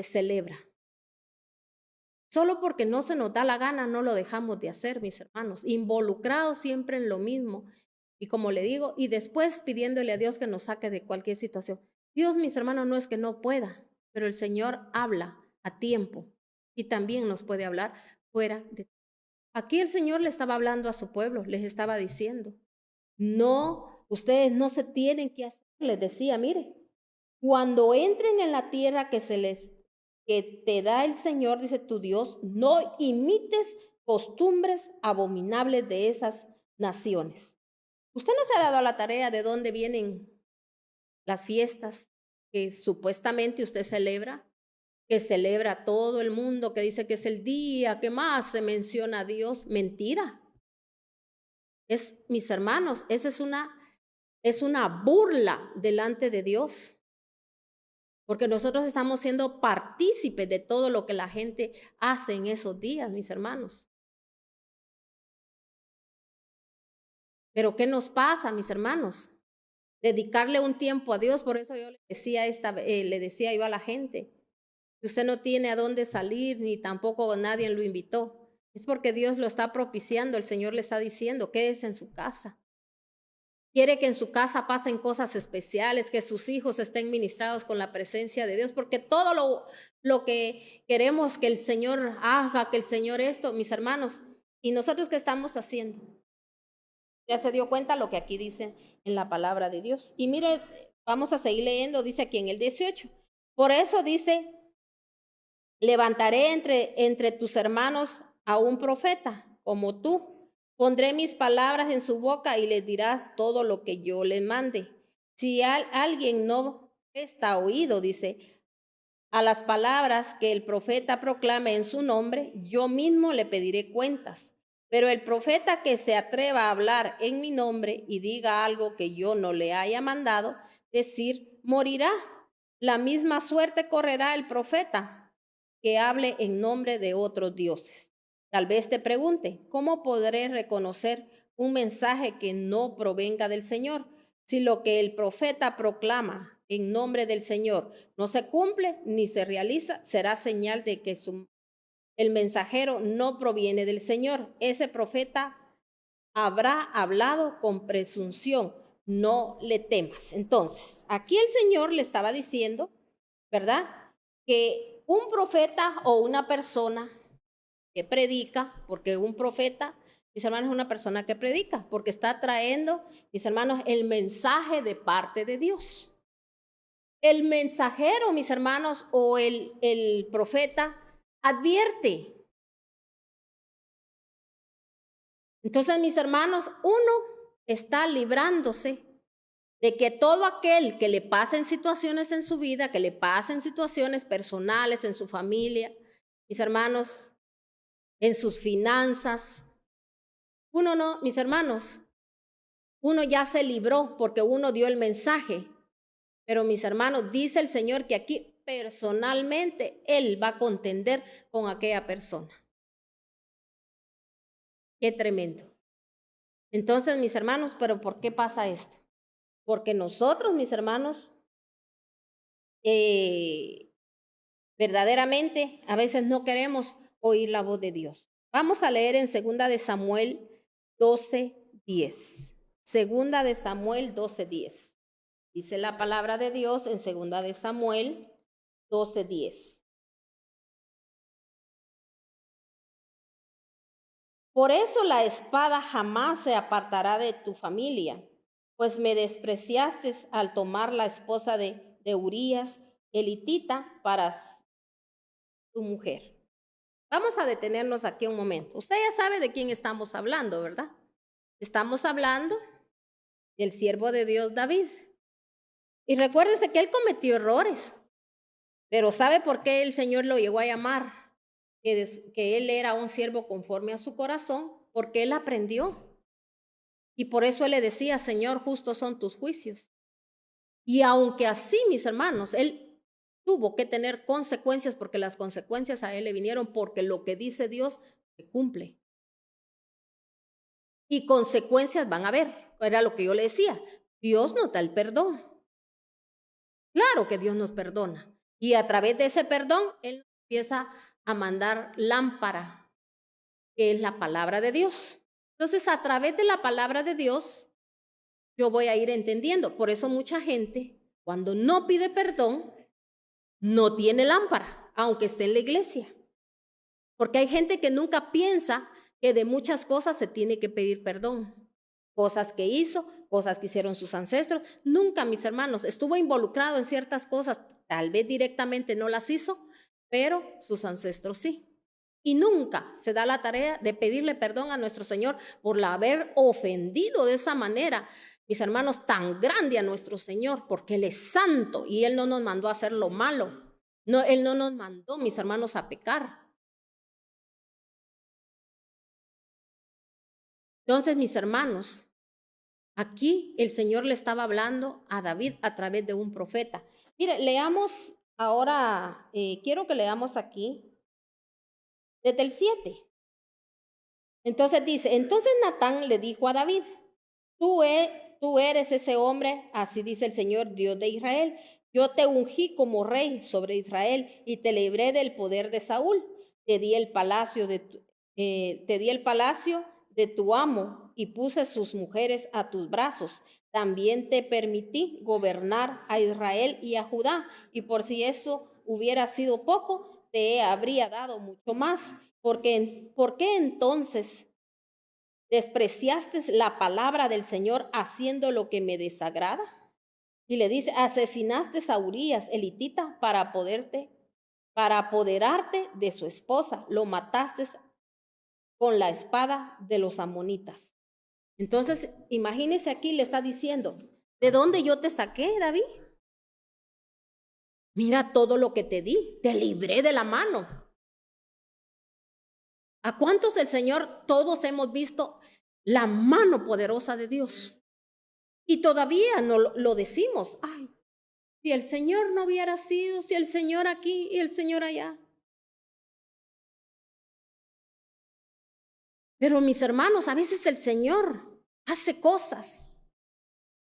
celebra? Solo porque no se nos da la gana no lo dejamos de hacer, mis hermanos, involucrados siempre en lo mismo. Y como le digo, y después pidiéndole a Dios que nos saque de cualquier situación. Dios, mis hermanos, no es que no pueda, pero el Señor habla a tiempo y también nos puede hablar fuera de. Aquí el Señor le estaba hablando a su pueblo, les estaba diciendo, no, ustedes no se tienen que hacer, les decía, mire, cuando entren en la tierra que te da el Señor, dice tu Dios, no imites costumbres abominables de esas naciones. Usted no se ha dado a la tarea de dónde vienen las fiestas que supuestamente usted celebra, que celebra todo el mundo, que dice que es el día que más se menciona a Dios. Mentira. Mis hermanos, esa es una burla delante de Dios, porque nosotros estamos siendo partícipes de todo lo que la gente hace en esos días, mis hermanos. Pero ¿qué nos pasa, mis hermanos? Dedicarle un tiempo a Dios. Por eso yo le decía yo a la gente, si usted no tiene a dónde salir, ni tampoco nadie lo invitó, es porque Dios lo está propiciando. El Señor le está diciendo, quédese en su casa. Quiere que en su casa pasen cosas especiales, que sus hijos estén ministrados con la presencia de Dios, porque todo lo que queremos que el Señor haga, que el Señor esto, mis hermanos, ¿y nosotros qué estamos haciendo? Ya se dio cuenta lo que aquí dice en la palabra de Dios. Y mire, vamos a seguir leyendo, dice aquí en el 18. Por eso dice, levantaré entre tus hermanos a un profeta como tú. Pondré mis palabras en su boca y les dirás todo lo que yo les mande. Si alguien no está oído, dice, a las palabras que el profeta proclame en su nombre, yo mismo le pediré cuentas. Pero el profeta que se atreva a hablar en mi nombre y diga algo que yo no le haya mandado decir, morirá. La misma suerte correrá el profeta que hable en nombre de otros dioses. Tal vez te pregunte, ¿cómo podré reconocer un mensaje que no provenga del Señor? Si lo que el profeta proclama en nombre del Señor no se cumple ni se realiza, será señal de que el mensajero no proviene del Señor. Ese profeta habrá hablado con presunción, no le temas. Entonces, aquí el Señor le estaba diciendo, ¿verdad? Que un profeta o una persona que predica, porque un profeta, mis hermanos, es una persona que predica, porque está trayendo, mis hermanos, el mensaje de parte de Dios. El mensajero, mis hermanos, o el profeta advierte. Entonces, mis hermanos, uno está librándose de que todo aquel que le pasen situaciones en su vida, que le pasen situaciones personales en su familia, mis hermanos, en sus finanzas, uno no, mis hermanos, uno ya se libró porque uno dio el mensaje. Pero mis hermanos, dice el Señor que aquí personalmente Él va a contender con aquella persona. Qué tremendo. Entonces, mis hermanos, ¿pero por qué pasa esto? Porque nosotros, mis hermanos, verdaderamente a veces no queremos oír la voz de Dios. Vamos a leer en 2 de Samuel 12:10. 2 de Samuel 12:10. Dice la palabra de Dios en 2 de Samuel 12:10. Por eso la espada jamás se apartará de tu familia, pues me despreciaste al tomar la esposa de Urías, elitita, para tu mujer. Vamos a detenernos aquí un momento. Usted ya sabe de quién estamos hablando, ¿verdad? Estamos hablando del siervo de Dios David. Y recuérdese que él cometió errores, pero ¿sabe por qué el Señor lo llegó a llamar que él era un siervo conforme a su corazón, porque él aprendió. Y por eso él le decía, Señor, justos son tus juicios. Y aunque así, mis hermanos, él tuvo que tener consecuencias, porque las consecuencias a él le vinieron, porque lo que dice Dios se cumple. Y consecuencias van a haber. Era lo que yo le decía. Dios nos da el perdón. Claro que Dios nos perdona. Y a través de ese perdón, Él empieza a mandar lámpara, que es la palabra de Dios. Entonces, a través de la palabra de Dios, yo voy a ir entendiendo. Por eso mucha gente, cuando no pide perdón, no tiene lámpara, aunque esté en la iglesia. Porque hay gente que nunca piensa que de muchas cosas se tiene que pedir perdón. Cosas que hizo, cosas que hicieron sus ancestros. Nunca, mis hermanos, estuvo involucrado en ciertas cosas, tal vez directamente no las hizo, pero sus ancestros sí. Y nunca se da la tarea de pedirle perdón a nuestro Señor por haber ofendido de esa manera, mis hermanos, tan grande a nuestro Señor, porque Él es santo y Él no nos mandó a hacer lo malo. No, Él no nos mandó, mis hermanos, a pecar. Entonces, mis hermanos, aquí el Señor le estaba hablando a David a través de un profeta. Mire, leamos ahora, quiero que leamos aquí desde el 7. Entonces dice, entonces Natán le dijo a David, tú eres ese hombre, así dice el Señor Dios de Israel. Yo te ungí como rey sobre Israel y te libré del poder de Saúl. Te di el palacio de tu amo y puse sus mujeres a tus brazos. También te permití gobernar a Israel y a Judá. Y por si eso hubiera sido poco, te habría dado mucho más. ¿Por qué entonces despreciaste la palabra del Señor haciendo lo que me desagrada? Y le dice, asesinaste a Urías, elitita, para apoderarte de su esposa. Lo mataste con la espada de los amonitas. Entonces, imagínese aquí, le está diciendo, ¿de dónde yo te saqué, David? Mira todo lo que te di, te libré de la mano. ¿A cuántos el Señor, todos hemos visto la mano poderosa de Dios? Y todavía no lo decimos. Ay, si el Señor no hubiera sido, si el Señor aquí y el Señor allá. Pero mis hermanos, a veces el Señor hace cosas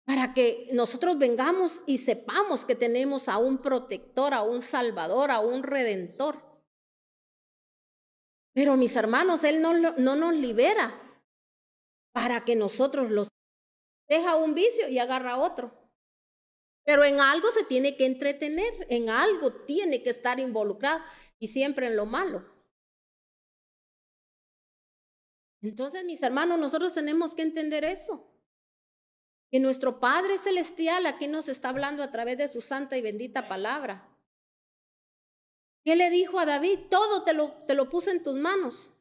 para que nosotros vengamos y sepamos que tenemos a un protector, a un salvador, a un redentor. Pero mis hermanos, Él no nos libera para que nosotros los deja un vicio y agarra otro. Pero en algo se tiene que entretener, en algo tiene que estar involucrado y siempre en lo malo. Entonces, mis hermanos, nosotros tenemos que entender eso. Que nuestro Padre Celestial aquí nos está hablando a través de su santa y bendita palabra. ¿Qué le dijo a David? Todo te lo puse en tus manos.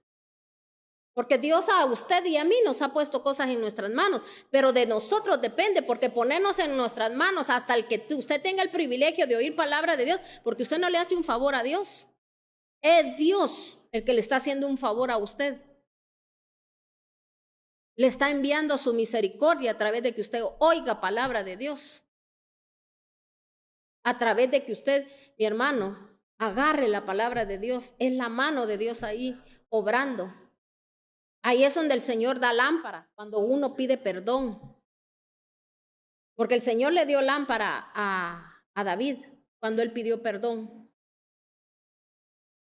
Porque Dios a usted y a mí nos ha puesto cosas en nuestras manos, pero de nosotros depende, porque ponernos en nuestras manos hasta el que usted tenga el privilegio de oír palabra de Dios, porque usted no le hace un favor a Dios. Es Dios el que le está haciendo un favor a usted. Le está enviando su misericordia a través de que usted oiga palabra de Dios. A través de que usted, mi hermano, agarre la palabra de Dios. Es la mano de Dios ahí obrando. Ahí es donde el Señor da lámpara, cuando uno pide perdón. Porque el Señor le dio lámpara a David cuando él pidió perdón.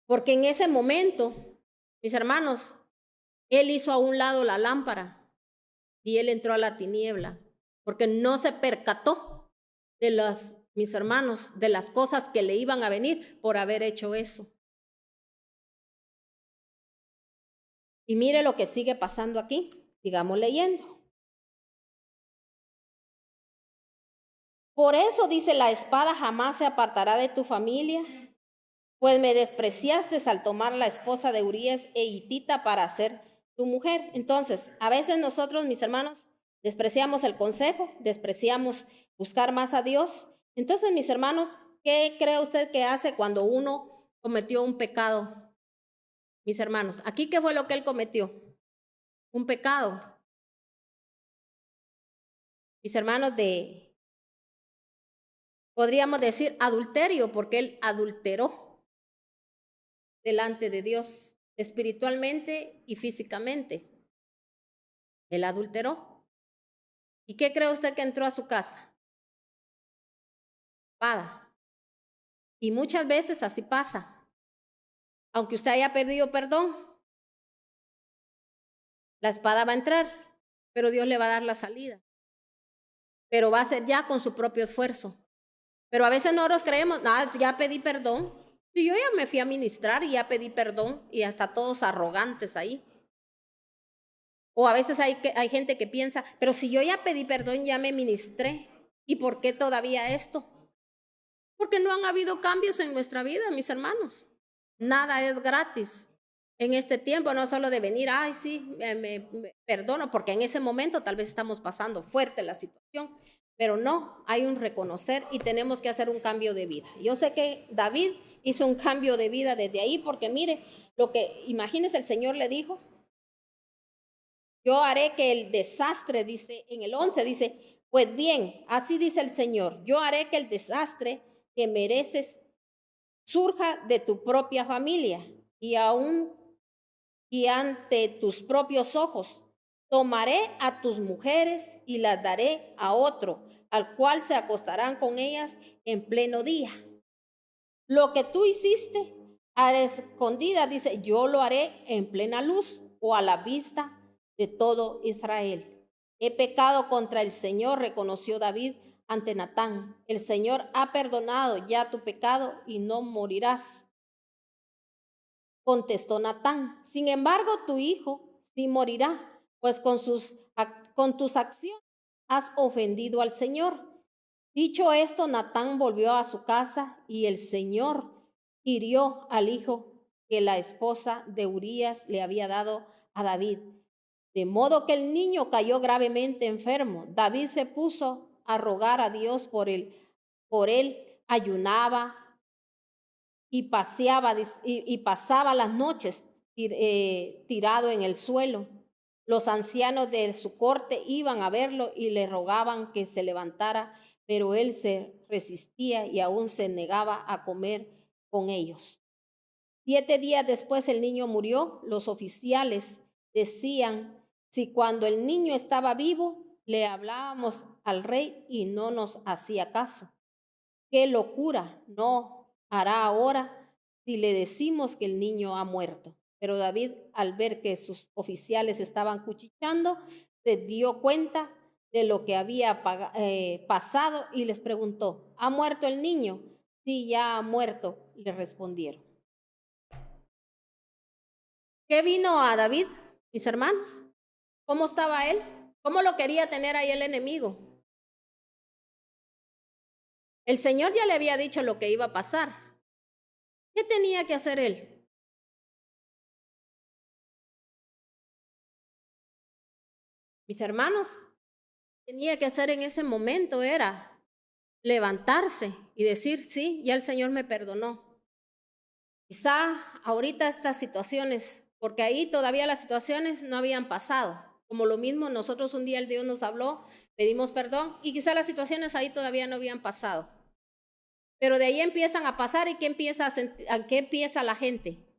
Porque en ese momento, mis hermanos, él hizo a un lado la lámpara y él entró a la tiniebla. Porque no se percató de mis hermanos, de las cosas que le iban a venir por haber hecho eso. Y mire lo que sigue pasando aquí. Sigamos leyendo. Por eso dice, la espada jamás se apartará de tu familia, pues me despreciaste al tomar la esposa de Urías e Hitita para ser tu mujer. Entonces, a veces nosotros, mis hermanos, despreciamos el consejo, despreciamos buscar más a Dios. Entonces, mis hermanos, ¿qué cree usted que hace cuando uno cometió un pecado? mis hermanos. Aquí, ¿qué fue lo que él cometió? Un pecado. Mis hermanos, podríamos decir adulterio, porque él adulteró delante de Dios, espiritualmente y físicamente. Él adulteró. ¿Y qué cree usted que entró a su casa? Espada. Y muchas veces así pasa. Aunque usted haya perdido perdón, la espada va a entrar, pero Dios le va a dar la salida. Pero va a ser ya con su propio esfuerzo. Pero a veces nosotros creemos, ya pedí perdón. Y yo ya me fui a ministrar y ya pedí perdón y hasta todos arrogantes ahí. O a veces hay gente que piensa, pero si yo ya pedí perdón, ya me ministré, ¿y por qué todavía esto? Porque no han habido cambios en nuestra vida, mis hermanos. Nada es gratis. En este tiempo, no solo de venir, ay, sí, me perdono, porque en ese momento tal vez estamos pasando fuerte la situación, pero no, hay un reconocer y tenemos que hacer un cambio de vida. Yo sé que David hizo un cambio de vida desde ahí, porque mire, imagínese, el Señor le dijo, yo haré que el desastre, dice en el 11, dice, pues bien, así dice el Señor, yo haré que el desastre que mereces surja de tu propia familia y ante tus propios ojos. Tomaré a tus mujeres y las daré a otro, al cual se acostarán con ellas en pleno día. Lo que tú hiciste a escondidas, dice, yo lo haré en plena luz o a la vista de todo Israel. He pecado contra el Señor, reconoció David ante Natán. El Señor ha perdonado ya tu pecado y no morirás. Contestó Natán, sin embargo, tu hijo sí morirá, pues con tus acciones has ofendido al Señor. Dicho esto, Natán volvió a su casa y el Señor hirió al hijo que la esposa de Urías le había dado a David. De modo que el niño cayó gravemente enfermo. David se puso a rogar a Dios por él, ayunaba y pasaba las noches tirado en el suelo. Los ancianos de su corte iban a verlo y le rogaban que se levantara, pero él se resistía y aún se negaba a comer con ellos. 7 días después el niño murió. Los oficiales decían, si cuando el niño estaba vivo le hablábamos al rey y no nos hacía caso, qué locura no hará ahora si le decimos que el niño ha muerto. Pero David, al ver que sus oficiales estaban cuchicheando, se dio cuenta de lo que había pasado y les preguntó, ¿ha muerto el niño? Sí, ya ha muerto, le respondieron. ¿Qué vino a David, mis hermanos? ¿Cómo estaba él? ¿Cómo lo quería tener ahí el enemigo? El Señor ya le había dicho lo que iba a pasar. ¿Qué tenía que hacer él? Mis hermanos, tenía que hacer en ese momento era levantarse y decir, sí, ya el Señor me perdonó. Quizá ahorita estas situaciones, porque ahí todavía las situaciones no habían pasado. Como lo mismo, nosotros un día el Dios nos habló, pedimos perdón y quizá las situaciones ahí todavía no habían pasado. Pero de ahí empiezan a pasar y ¿qué empieza la gente?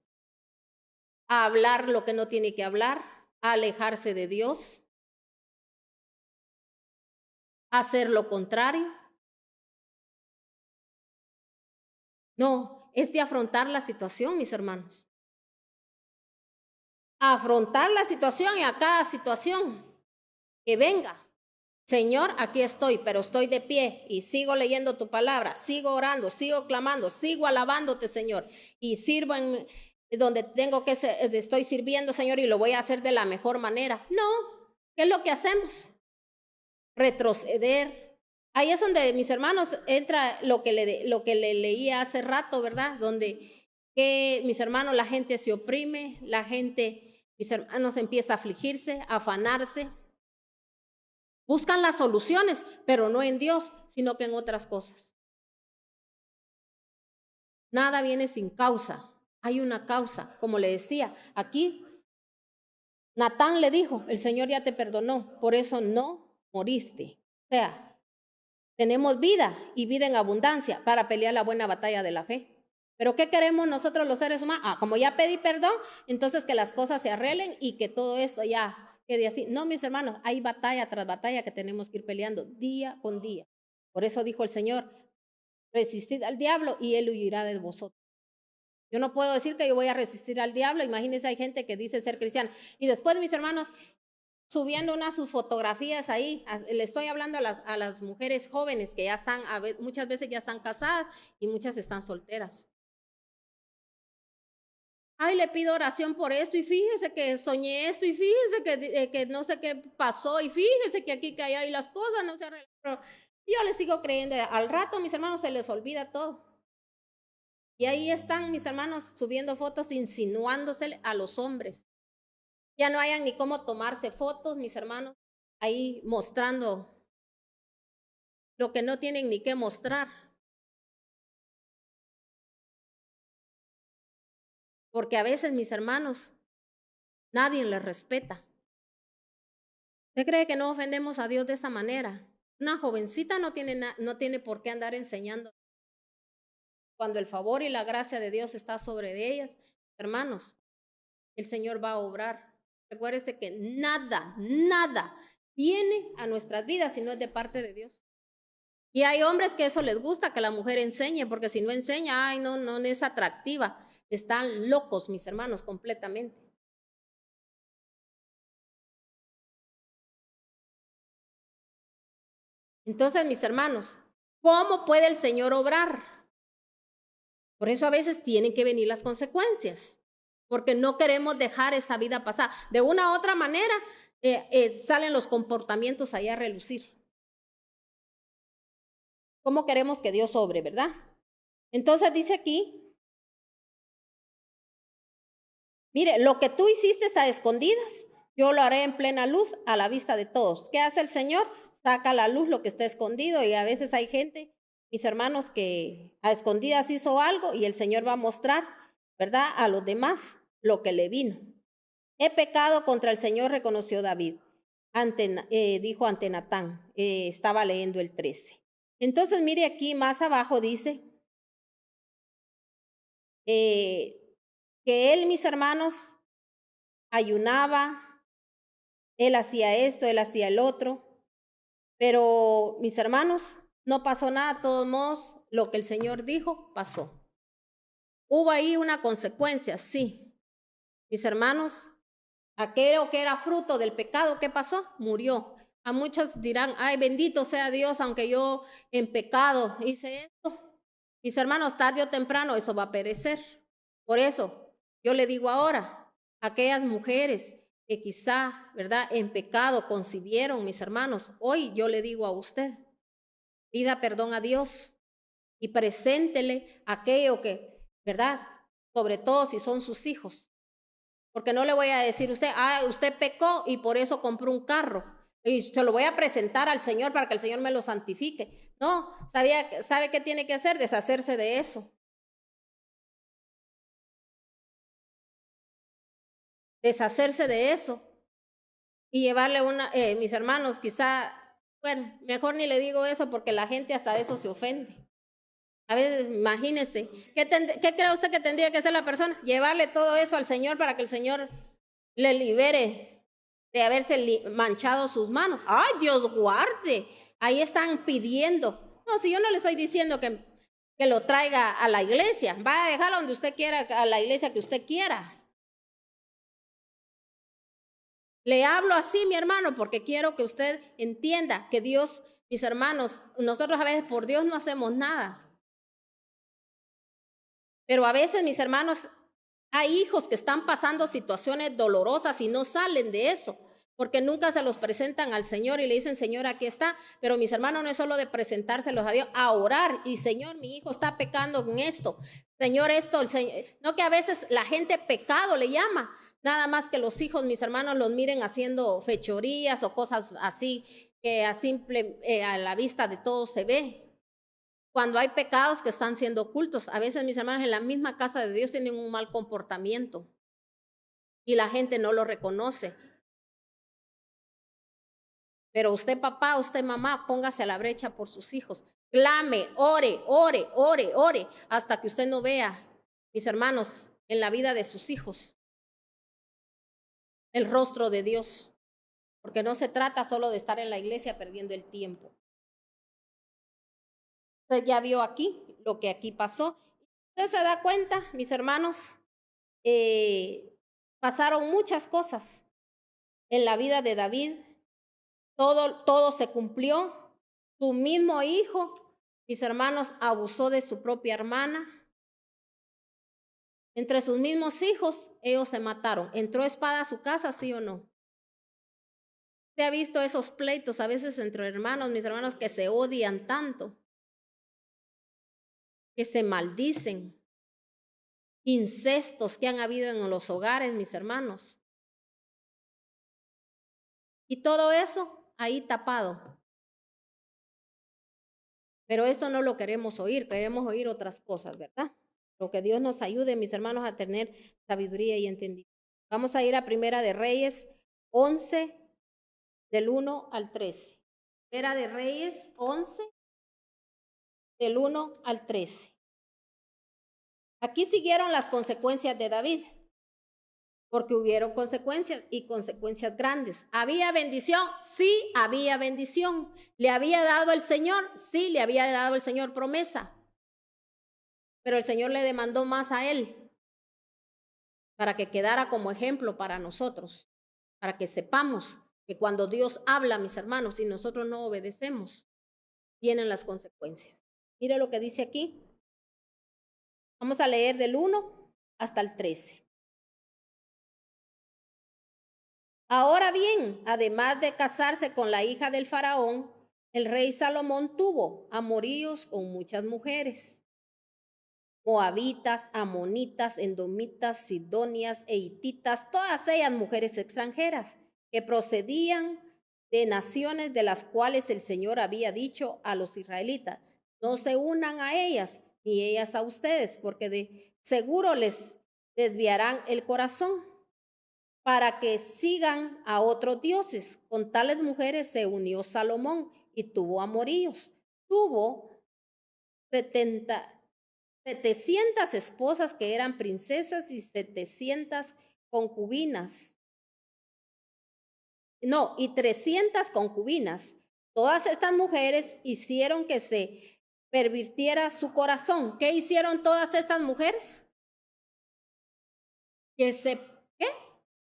A hablar lo que no tiene que hablar, a alejarse de Dios, a hacer lo contrario. No, es de afrontar la situación, mis hermanos. Afrontar la situación y a cada situación que venga. Señor, aquí estoy, pero estoy de pie y sigo leyendo tu palabra, sigo orando, sigo clamando, sigo alabándote, Señor, y sirvo en donde tengo que estoy sirviendo, Señor, y lo voy a hacer de la mejor manera. No, ¿qué es lo que hacemos? Retroceder. Ahí es donde, mis hermanos, entra lo que le leía hace rato, ¿verdad? Donde mis hermanos, la gente se oprime, mis hermanos, empieza a afligirse, a afanarse. Buscan las soluciones, pero no en Dios, sino que en otras cosas. Nada viene sin causa. Hay una causa, como le decía, aquí Natán le dijo, el Señor ya te perdonó, por eso no moriste. O sea, tenemos vida y vida en abundancia para pelear la buena batalla de la fe. Pero ¿qué queremos nosotros los seres humanos? Como ya pedí perdón, entonces que las cosas se arreglen y que todo esto ya quede así. No, mis hermanos, hay batalla tras batalla que tenemos que ir peleando día con día. Por eso dijo el Señor, resistid al diablo y él huirá de vosotros. Yo no puedo decir que yo voy a resistir al diablo. Imagínense, hay gente que dice ser cristiana. Y después, mis hermanos, subiendo sus fotografías ahí, le estoy hablando a las mujeres jóvenes que ya están, muchas veces ya están casadas y muchas están solteras. Ay, le pido oración por esto y fíjese que soñé esto y fíjese que no sé qué pasó y fíjese que aquí, que allá y las cosas no se arreglan. Pero yo les sigo creyendo. Al rato, mis hermanos, se les olvida todo. Y ahí están mis hermanos subiendo fotos, insinuándose a los hombres. Ya no hayan ni cómo tomarse fotos, mis hermanos, ahí mostrando lo que no tienen ni qué mostrar. Porque a veces, mis hermanos, nadie les respeta. ¿Usted cree que no ofendemos a Dios de esa manera? Una jovencita no tiene por qué andar enseñando. Cuando el favor y la gracia de Dios está sobre ellas, hermanos, el Señor va a obrar. Recuérdese que nada viene a nuestras vidas si no es de parte de Dios. Y hay hombres que eso les gusta, que la mujer enseñe, porque si no enseña, ay, no es atractiva. Están locos, mis hermanos, completamente. Entonces, mis hermanos, ¿cómo puede el Señor obrar? Por eso a veces tienen que venir las consecuencias, porque no queremos dejar esa vida pasar. De una u otra manera, salen los comportamientos allá a relucir. ¿Cómo queremos que Dios obre, verdad? Entonces dice aquí, mire, lo que tú hiciste a escondidas, yo lo haré en plena luz a la vista de todos. ¿Qué hace el Señor? Saca a la luz lo que está escondido, y a veces hay gente, mis hermanos, que a escondidas hizo algo y el Señor va a mostrar, ¿verdad?, a los demás lo que le vino. He pecado contra el Señor, reconoció David, dijo ante Natán, estaba leyendo el 13. Entonces, mire aquí más abajo dice que él, mis hermanos, ayunaba, él hacía esto, él hacía el otro, pero mis hermanos, no pasó nada. De todos modos, lo que el Señor dijo pasó. Hubo ahí una consecuencia, sí. Mis hermanos, aquello que era fruto del pecado, ¿qué pasó? Murió. A muchos dirán, ay, bendito sea Dios, aunque yo en pecado hice esto. Mis hermanos, tarde o temprano eso va a perecer. Por eso, yo le digo ahora, aquellas mujeres que quizá, ¿verdad?, en pecado concibieron, mis hermanos, hoy yo le digo a usted, pida perdón a Dios y preséntele aquello que, ¿verdad?, sobre todo si son sus hijos. Porque no le voy a decir a usted, usted pecó y por eso compró un carro y se lo voy a presentar al Señor para que el Señor me lo santifique. No, ¿sabe qué tiene que hacer? Deshacerse de eso. Deshacerse de eso y llevarle mis hermanos, quizá, bueno, mejor ni le digo eso porque la gente hasta de eso se ofende. A veces, imagínese, ¿qué cree usted que tendría que hacer la persona? Llevarle todo eso al Señor para que el Señor le libere de haberse manchado sus manos. ¡Ay, Dios guarde! Ahí están pidiendo. No, si yo no le estoy diciendo que lo traiga a la iglesia, va a dejarlo donde usted quiera, a la iglesia que usted quiera. Le hablo así, mi hermano, porque quiero que usted entienda que Dios, mis hermanos, nosotros a veces por Dios no hacemos nada. Pero a veces, mis hermanos, hay hijos que están pasando situaciones dolorosas y no salen de eso, porque nunca se los presentan al Señor y le dicen, Señor, aquí está. Pero mis hermanos, no es solo de presentárselos a Dios, a orar. Y Señor, mi hijo está pecando en esto. Señor, esto, el Señor. No, que a veces la gente pecado le llama. Nada más que los hijos, mis hermanos, los miren haciendo fechorías o cosas así, que a la vista de todos se ve. cuando hay pecados que están siendo ocultos. A veces, mis hermanos, en la misma casa de Dios tienen un mal comportamiento y la gente no lo reconoce. Pero usted, papá, usted, mamá, póngase a la brecha por sus hijos. Clame, ore, ore, ore, ore, hasta que usted no vea, mis hermanos, en la vida de sus hijos, el rostro de Dios. Porque no se trata solo de estar en la iglesia perdiendo el tiempo. Usted ya vio aquí lo que aquí pasó. Usted se da cuenta, mis hermanos, pasaron muchas cosas en la vida de David. Todo se cumplió. Su mismo hijo, mis hermanos, abusó de su propia hermana. Entre sus mismos hijos, ellos se mataron. ¿Entró espada a su casa, sí o no? ¿Usted ha visto esos pleitos a veces entre hermanos, mis hermanos, que se odian tanto, que se maldicen? Incestos que han habido en los hogares, mis hermanos. Y todo eso ahí tapado. Pero esto no lo queremos oír otras cosas, ¿verdad? Lo que Dios nos ayude, mis hermanos, a tener sabiduría y entendimiento. Vamos a ir a Primera de Reyes 11, del 1 al 13. Primera de Reyes 11, del 1 al 13. Aquí siguieron las consecuencias de David, porque hubieron consecuencias y consecuencias grandes. ¿Había bendición? Sí, había bendición. ¿Le había dado el Señor? Sí, le había dado el Señor promesa. Pero el Señor le demandó más a él para que quedara como ejemplo para nosotros, para que sepamos que cuando Dios habla, mis hermanos, y nosotros no obedecemos, vienen las consecuencias. Mire lo que dice aquí. Vamos a leer del 1 hasta el 13. Ahora bien, además de casarse con la hija del faraón, el rey Salomón tuvo amoríos con muchas mujeres, moabitas, amonitas, endomitas, sidonias e hititas, todas ellas mujeres extranjeras, que procedían de naciones de las cuales el Señor había dicho a los israelitas: no se unan a ellas, ni ellas a ustedes, porque de seguro les desviarán el corazón para que sigan a otros dioses. Con tales mujeres se unió Salomón y tuvo amoríos. Tuvo 700 esposas que eran princesas y 700 concubinas. No, y 300 concubinas. Todas estas mujeres hicieron que se pervirtiera su corazón. ¿Qué hicieron todas estas mujeres? Que se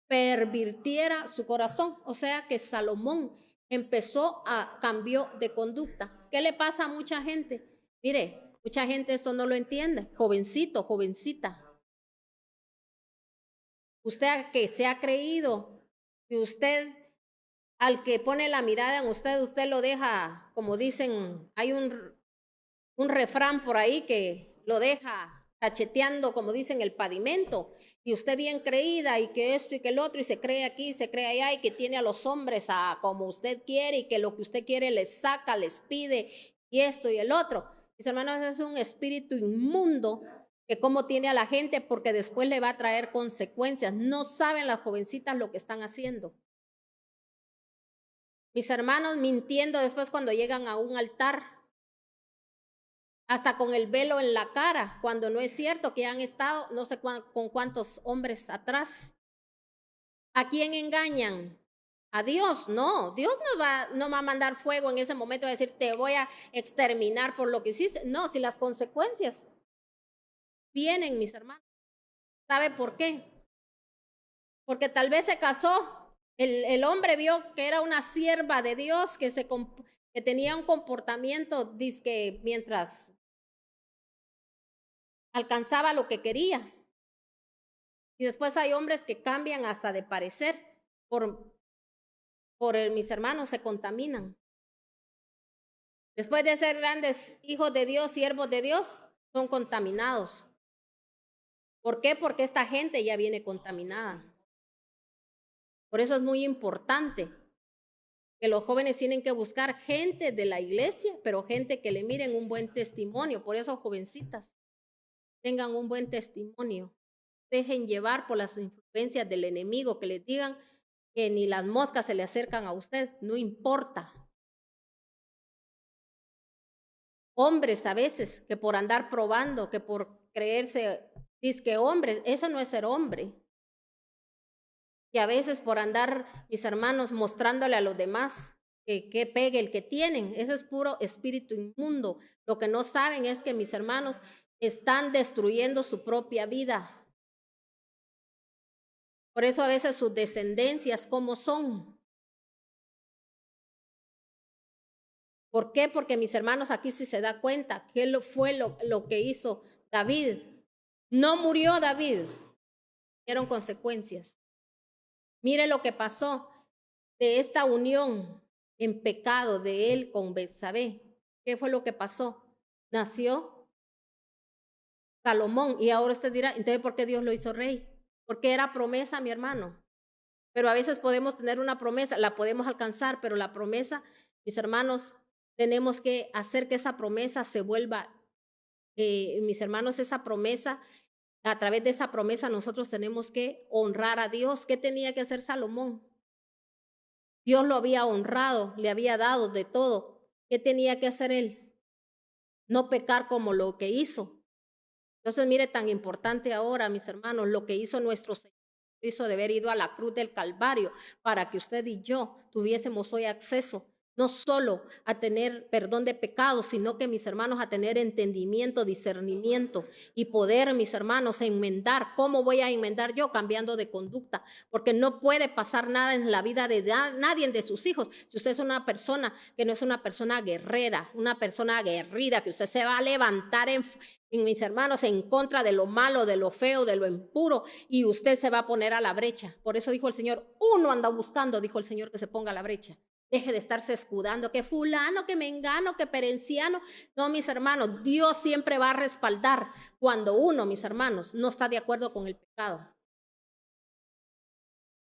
pervirtiera su corazón. O sea que Salomón cambió de conducta. ¿Qué le pasa a mucha gente? Mire, mucha gente esto no lo entiende. Jovencito, jovencita. Usted que se ha creído que usted, al que pone la mirada en usted, usted lo deja, como dicen, hay un refrán por ahí que lo deja cacheteando, como dicen, el pavimento, y usted bien creída, y que esto y que el otro, y se cree aquí, se cree allá, y que tiene a los hombres a como usted quiere, y que lo que usted quiere les saca, les pide, y esto y el otro. Mis hermanos, es un espíritu inmundo que como tiene a la gente, porque después le va a traer consecuencias. No saben las jovencitas lo que están haciendo. Mis hermanos mintiendo después cuando llegan a un altar, hasta con el velo en la cara, cuando no es cierto, que han estado no sé con cuántos hombres atrás. ¿A quién engañan? ¿A Dios? No, Dios no va a mandar fuego en ese momento a decir te voy a exterminar por lo que hiciste. No, si las consecuencias vienen, mis hermanos. ¿Sabe por qué? Porque tal vez se casó, el hombre vio que era una sierva de Dios, que tenía un comportamiento, dizque mientras alcanzaba lo que quería. Y después hay hombres que cambian hasta de parecer mis hermanos, se contaminan. Después de ser grandes hijos de Dios, siervos de Dios, son contaminados. ¿Por qué? Porque esta gente ya viene contaminada. Por eso es muy importante que los jóvenes tienen que buscar gente de la iglesia, pero gente que le miren un buen testimonio. Por eso, jovencitas, tengan un buen testimonio. Dejen llevar por las influencias del enemigo, que les digan que ni las moscas se le acercan a usted, no importa. Hombres a veces que por andar probando, que por creerse, dizque hombres, eso no es ser hombre. Que a veces por andar, mis hermanos, mostrándole a los demás que pegue el que tienen, ese es puro espíritu inmundo. Lo que no saben es que, mis hermanos, están destruyendo su propia vida. Por eso a veces sus descendencias, ¿cómo son? ¿Por qué? Porque, mis hermanos, aquí sí se da cuenta qué fue lo que hizo David. No murió David, fueron consecuencias. Mire lo que pasó de esta unión en pecado de él con Betsabé. ¿Qué fue lo que pasó? Nació Salomón, y ahora usted dirá, entonces, ¿por qué Dios lo hizo rey? Porque era promesa, mi hermano. Pero a veces podemos tener una promesa, la podemos alcanzar, pero la promesa, mis hermanos, tenemos que hacer que esa promesa se vuelva, mis hermanos, esa promesa, a través de esa promesa nosotros tenemos que honrar a Dios. ¿Qué tenía que hacer Salomón? Dios lo había honrado, le había dado de todo. ¿Qué tenía que hacer él? No pecar como lo que hizo. Entonces, mire, tan importante ahora, mis hermanos, lo que hizo nuestro Señor, hizo de haber ido a la cruz del Calvario para que usted y yo tuviésemos hoy acceso, no solo a tener perdón de pecados, sino que, mis hermanos, a tener entendimiento, discernimiento y poder, mis hermanos, enmendar. ¿Cómo voy a enmendar yo? Cambiando de conducta, porque no puede pasar nada en la vida de nadie de sus hijos. Si usted es una persona que no es una persona guerrera, una persona aguerrida, que usted se va a levantar mis hermanos, en contra de lo malo, de lo feo, de lo impuro, y usted se va a poner a la brecha. Por eso dijo el Señor, uno anda buscando, dijo el Señor, que se ponga a la brecha. Deje de estarse escudando, que fulano, que mengano, que perenciano. No, mis hermanos, Dios siempre va a respaldar cuando uno, mis hermanos, no está de acuerdo con el pecado.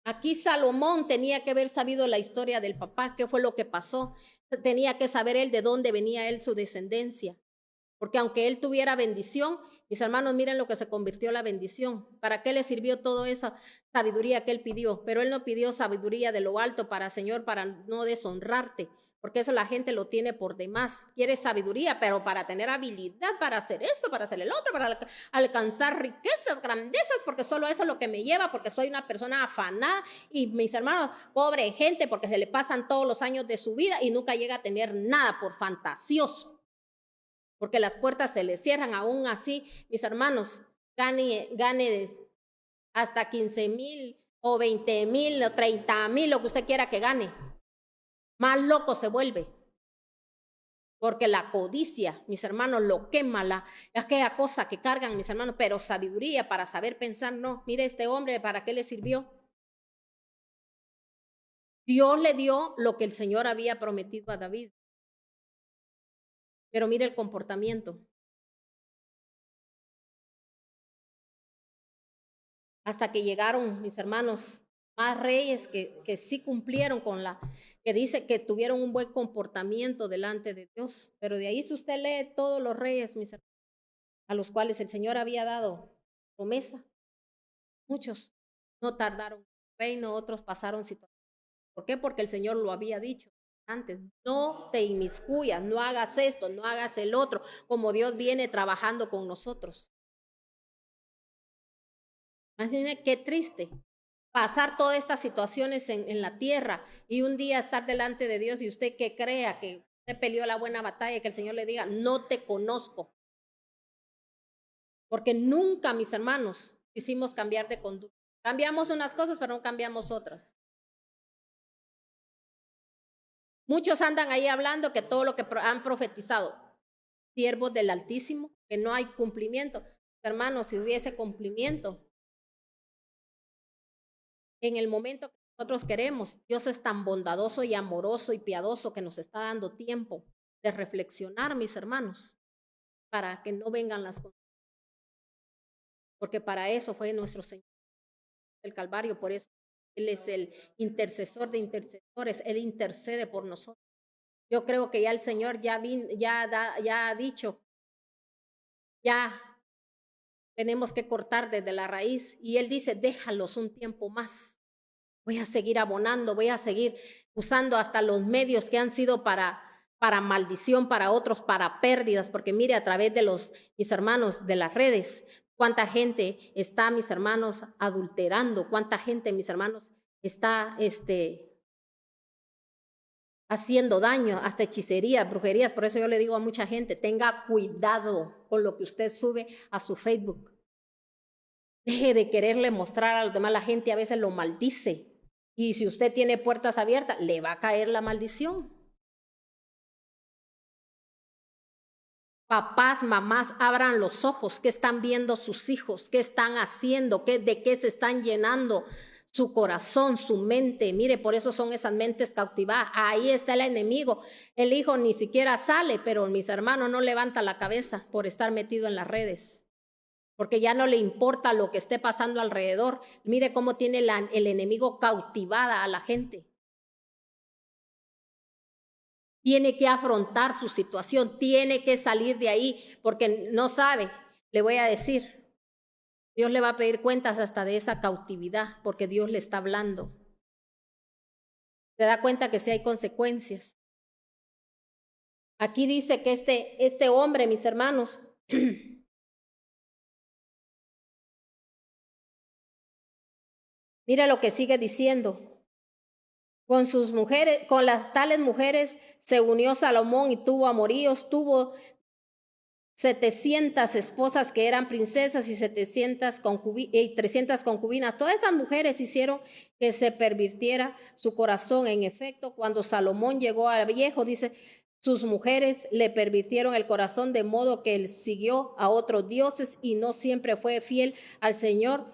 Aquí Salomón tenía que haber sabido la historia del papá, qué fue lo que pasó. Tenía que saber él de dónde venía él, su descendencia. Porque aunque él tuviera bendición, mis hermanos, miren lo que se convirtió la bendición. ¿Para qué le sirvió toda esa sabiduría que él pidió? Pero él no pidió sabiduría de lo alto para, Señor, para no deshonrarte, porque eso la gente lo tiene por demás. Quiere sabiduría, pero para tener habilidad, para hacer esto, para hacer el otro, para alcanzar riquezas, grandezas, porque solo eso es lo que me lleva, porque soy una persona afanada. Y mis hermanos, pobre gente, porque se le pasan todos los años de su vida y nunca llega a tener nada por fantasioso. Porque las puertas se le cierran. Aún así, mis hermanos, gane hasta 15,000 o 20,000 o 30,000, lo que usted quiera que gane. Más loco se vuelve. Porque la codicia, mis hermanos, lo quema, aquella cosa que cargan, mis hermanos, pero sabiduría para saber pensar, no. Mire, este hombre, ¿para qué le sirvió? Dios le dio lo que el Señor había prometido a David. Pero mire el comportamiento. Hasta que llegaron, mis hermanos, más reyes que sí cumplieron con que dice que tuvieron un buen comportamiento delante de Dios. Pero de ahí, si usted lee todos los reyes, mis hermanos, a los cuales el Señor había dado promesa, muchos no tardaron en el reino, otros pasaron situaciones. ¿Por qué? Porque el Señor lo había dicho antes, no te inmiscuyas, no hagas esto, no hagas el otro, como Dios viene trabajando con nosotros. Imagínense qué triste pasar todas estas situaciones en la tierra y un día estar delante de Dios y usted que crea que usted peleó la buena batalla, que el Señor le diga, no te conozco. Porque nunca, mis hermanos, quisimos cambiar de conducta. Cambiamos unas cosas, pero no cambiamos otras. Muchos andan ahí hablando que todo lo que han profetizado, siervos del Altísimo, que no hay cumplimiento. Hermanos, si hubiese cumplimiento, en el momento que nosotros queremos, Dios es tan bondadoso y amoroso y piadoso que nos está dando tiempo de reflexionar, mis hermanos, para que no vengan las cosas. Porque para eso fue nuestro Señor el Calvario, por eso Él es el intercesor de intercesores, Él intercede por nosotros. Yo creo que ya el Señor ya ha dicho, ya tenemos que cortar desde la raíz. Y Él dice, déjalos un tiempo más. Voy a seguir abonando, voy a seguir usando hasta los medios que han sido para maldición, para otros, para pérdidas, porque mire a través de mis hermanos, de las redes, cuánta gente está, mis hermanos, adulterando, cuánta gente, mis hermanos, está haciendo daño, hasta hechicerías, brujerías. Por eso yo le digo a mucha gente, tenga cuidado con lo que usted sube a su Facebook. Deje de quererle mostrar a los demás. La gente a veces lo maldice. Y si usted tiene puertas abiertas, le va a caer la maldición. Papás, mamás, abran los ojos. ¿Qué están viendo sus hijos? ¿Qué están haciendo? ¿De qué se están llenando su corazón, su mente? Mire, por eso son esas mentes cautivadas. Ahí está el enemigo. El hijo ni siquiera sale, pero mis hermanos no levanta la cabeza por estar metido en las redes. Porque ya no le importa lo que esté pasando alrededor. Mire cómo tiene el enemigo cautivada a la gente. Tiene que afrontar su situación, tiene que salir de ahí, porque no sabe, le voy a decir, Dios le va a pedir cuentas hasta de esa cautividad, porque Dios le está hablando. Se da cuenta que sí hay consecuencias. Aquí dice que este hombre, mis hermanos, mira lo que sigue diciendo. Con sus mujeres, con las tales mujeres se unió Salomón y tuvo amoríos, tuvo 700 esposas que eran princesas y 300 concubinas. Todas estas mujeres hicieron que se pervirtiera su corazón. En efecto, cuando Salomón llegó al viejo, dice, sus mujeres le pervirtieron el corazón, de modo que él siguió a otros dioses y no siempre fue fiel al Señor.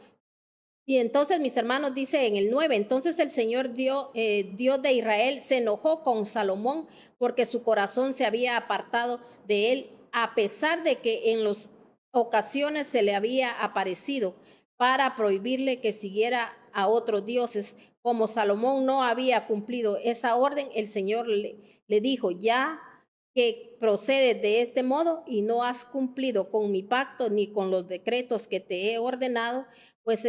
Y entonces, mis hermanos, dice en el 9, entonces el Señor Dios de Israel se enojó con Salomón porque su corazón se había apartado de él, a pesar de que en las ocasiones se le había aparecido para prohibirle que siguiera a otros dioses. Como Salomón no había cumplido esa orden, el Señor le dijo, ya que procedes de este modo y no has cumplido con mi pacto ni con los decretos que te he ordenado, pues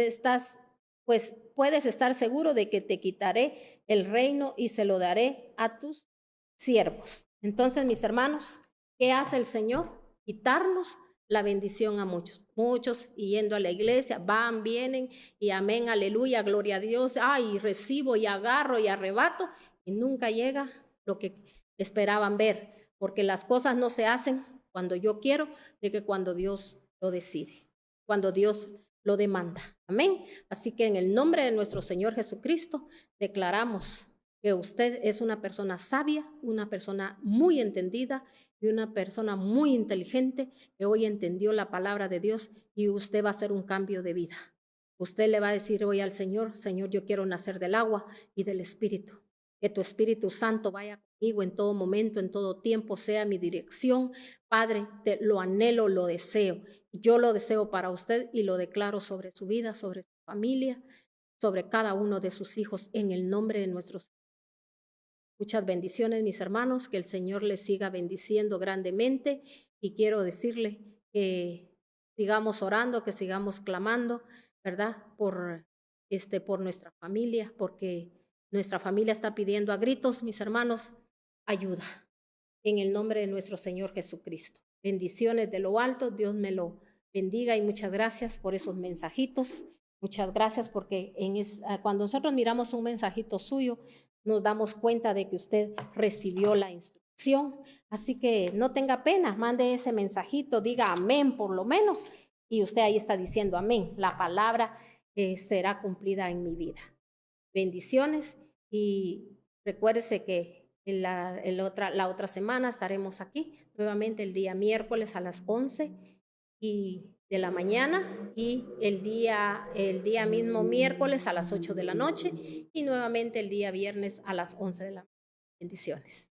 puedes estar seguro de que te quitaré el reino y se lo daré a tus siervos. Entonces, mis hermanos, ¿qué hace el Señor? Quitarnos la bendición a muchos. Muchos yendo a la iglesia, van, vienen y amén, aleluya, gloria a Dios. Ay, recibo y agarro y arrebato y nunca llega lo que esperaban ver, porque las cosas no se hacen cuando yo quiero, de que cuando Dios lo decide, cuando Dios lo demanda. Amén. Así que en el nombre de nuestro Señor Jesucristo declaramos que usted es una persona sabia, una persona muy entendida y una persona muy inteligente que hoy entendió la palabra de Dios, y usted va a hacer un cambio de vida. Usted le va a decir hoy al Señor, Señor, yo quiero nacer del agua y del Espíritu. Que tu Espíritu Santo vaya conmigo en todo momento, en todo tiempo, sea mi dirección. Padre, lo anhelo, lo deseo. Yo lo deseo para usted y lo declaro sobre su vida, sobre su familia, sobre cada uno de sus hijos, en el nombre de nuestro Señor. Muchas bendiciones, mis hermanos, que el Señor les siga bendiciendo grandemente, y quiero decirle que sigamos orando, que sigamos clamando, ¿verdad? Por nuestra familia, porque nuestra familia está pidiendo a gritos, mis hermanos, ayuda. En el nombre de nuestro Señor Jesucristo. Bendiciones de lo alto, Dios me lo bendiga y muchas gracias por esos mensajitos. Muchas gracias porque cuando nosotros miramos un mensajito suyo, nos damos cuenta de que usted recibió la instrucción. Así que no tenga pena, mande ese mensajito, diga amén por lo menos, y usted ahí está diciendo amén. La palabra será cumplida en mi vida. Bendiciones, y recuérdese que la otra semana estaremos aquí nuevamente el día miércoles a las 11 de la mañana, y el día mismo miércoles a las 8 de la noche, y nuevamente el día viernes a las 11 de la mañana. Bendiciones.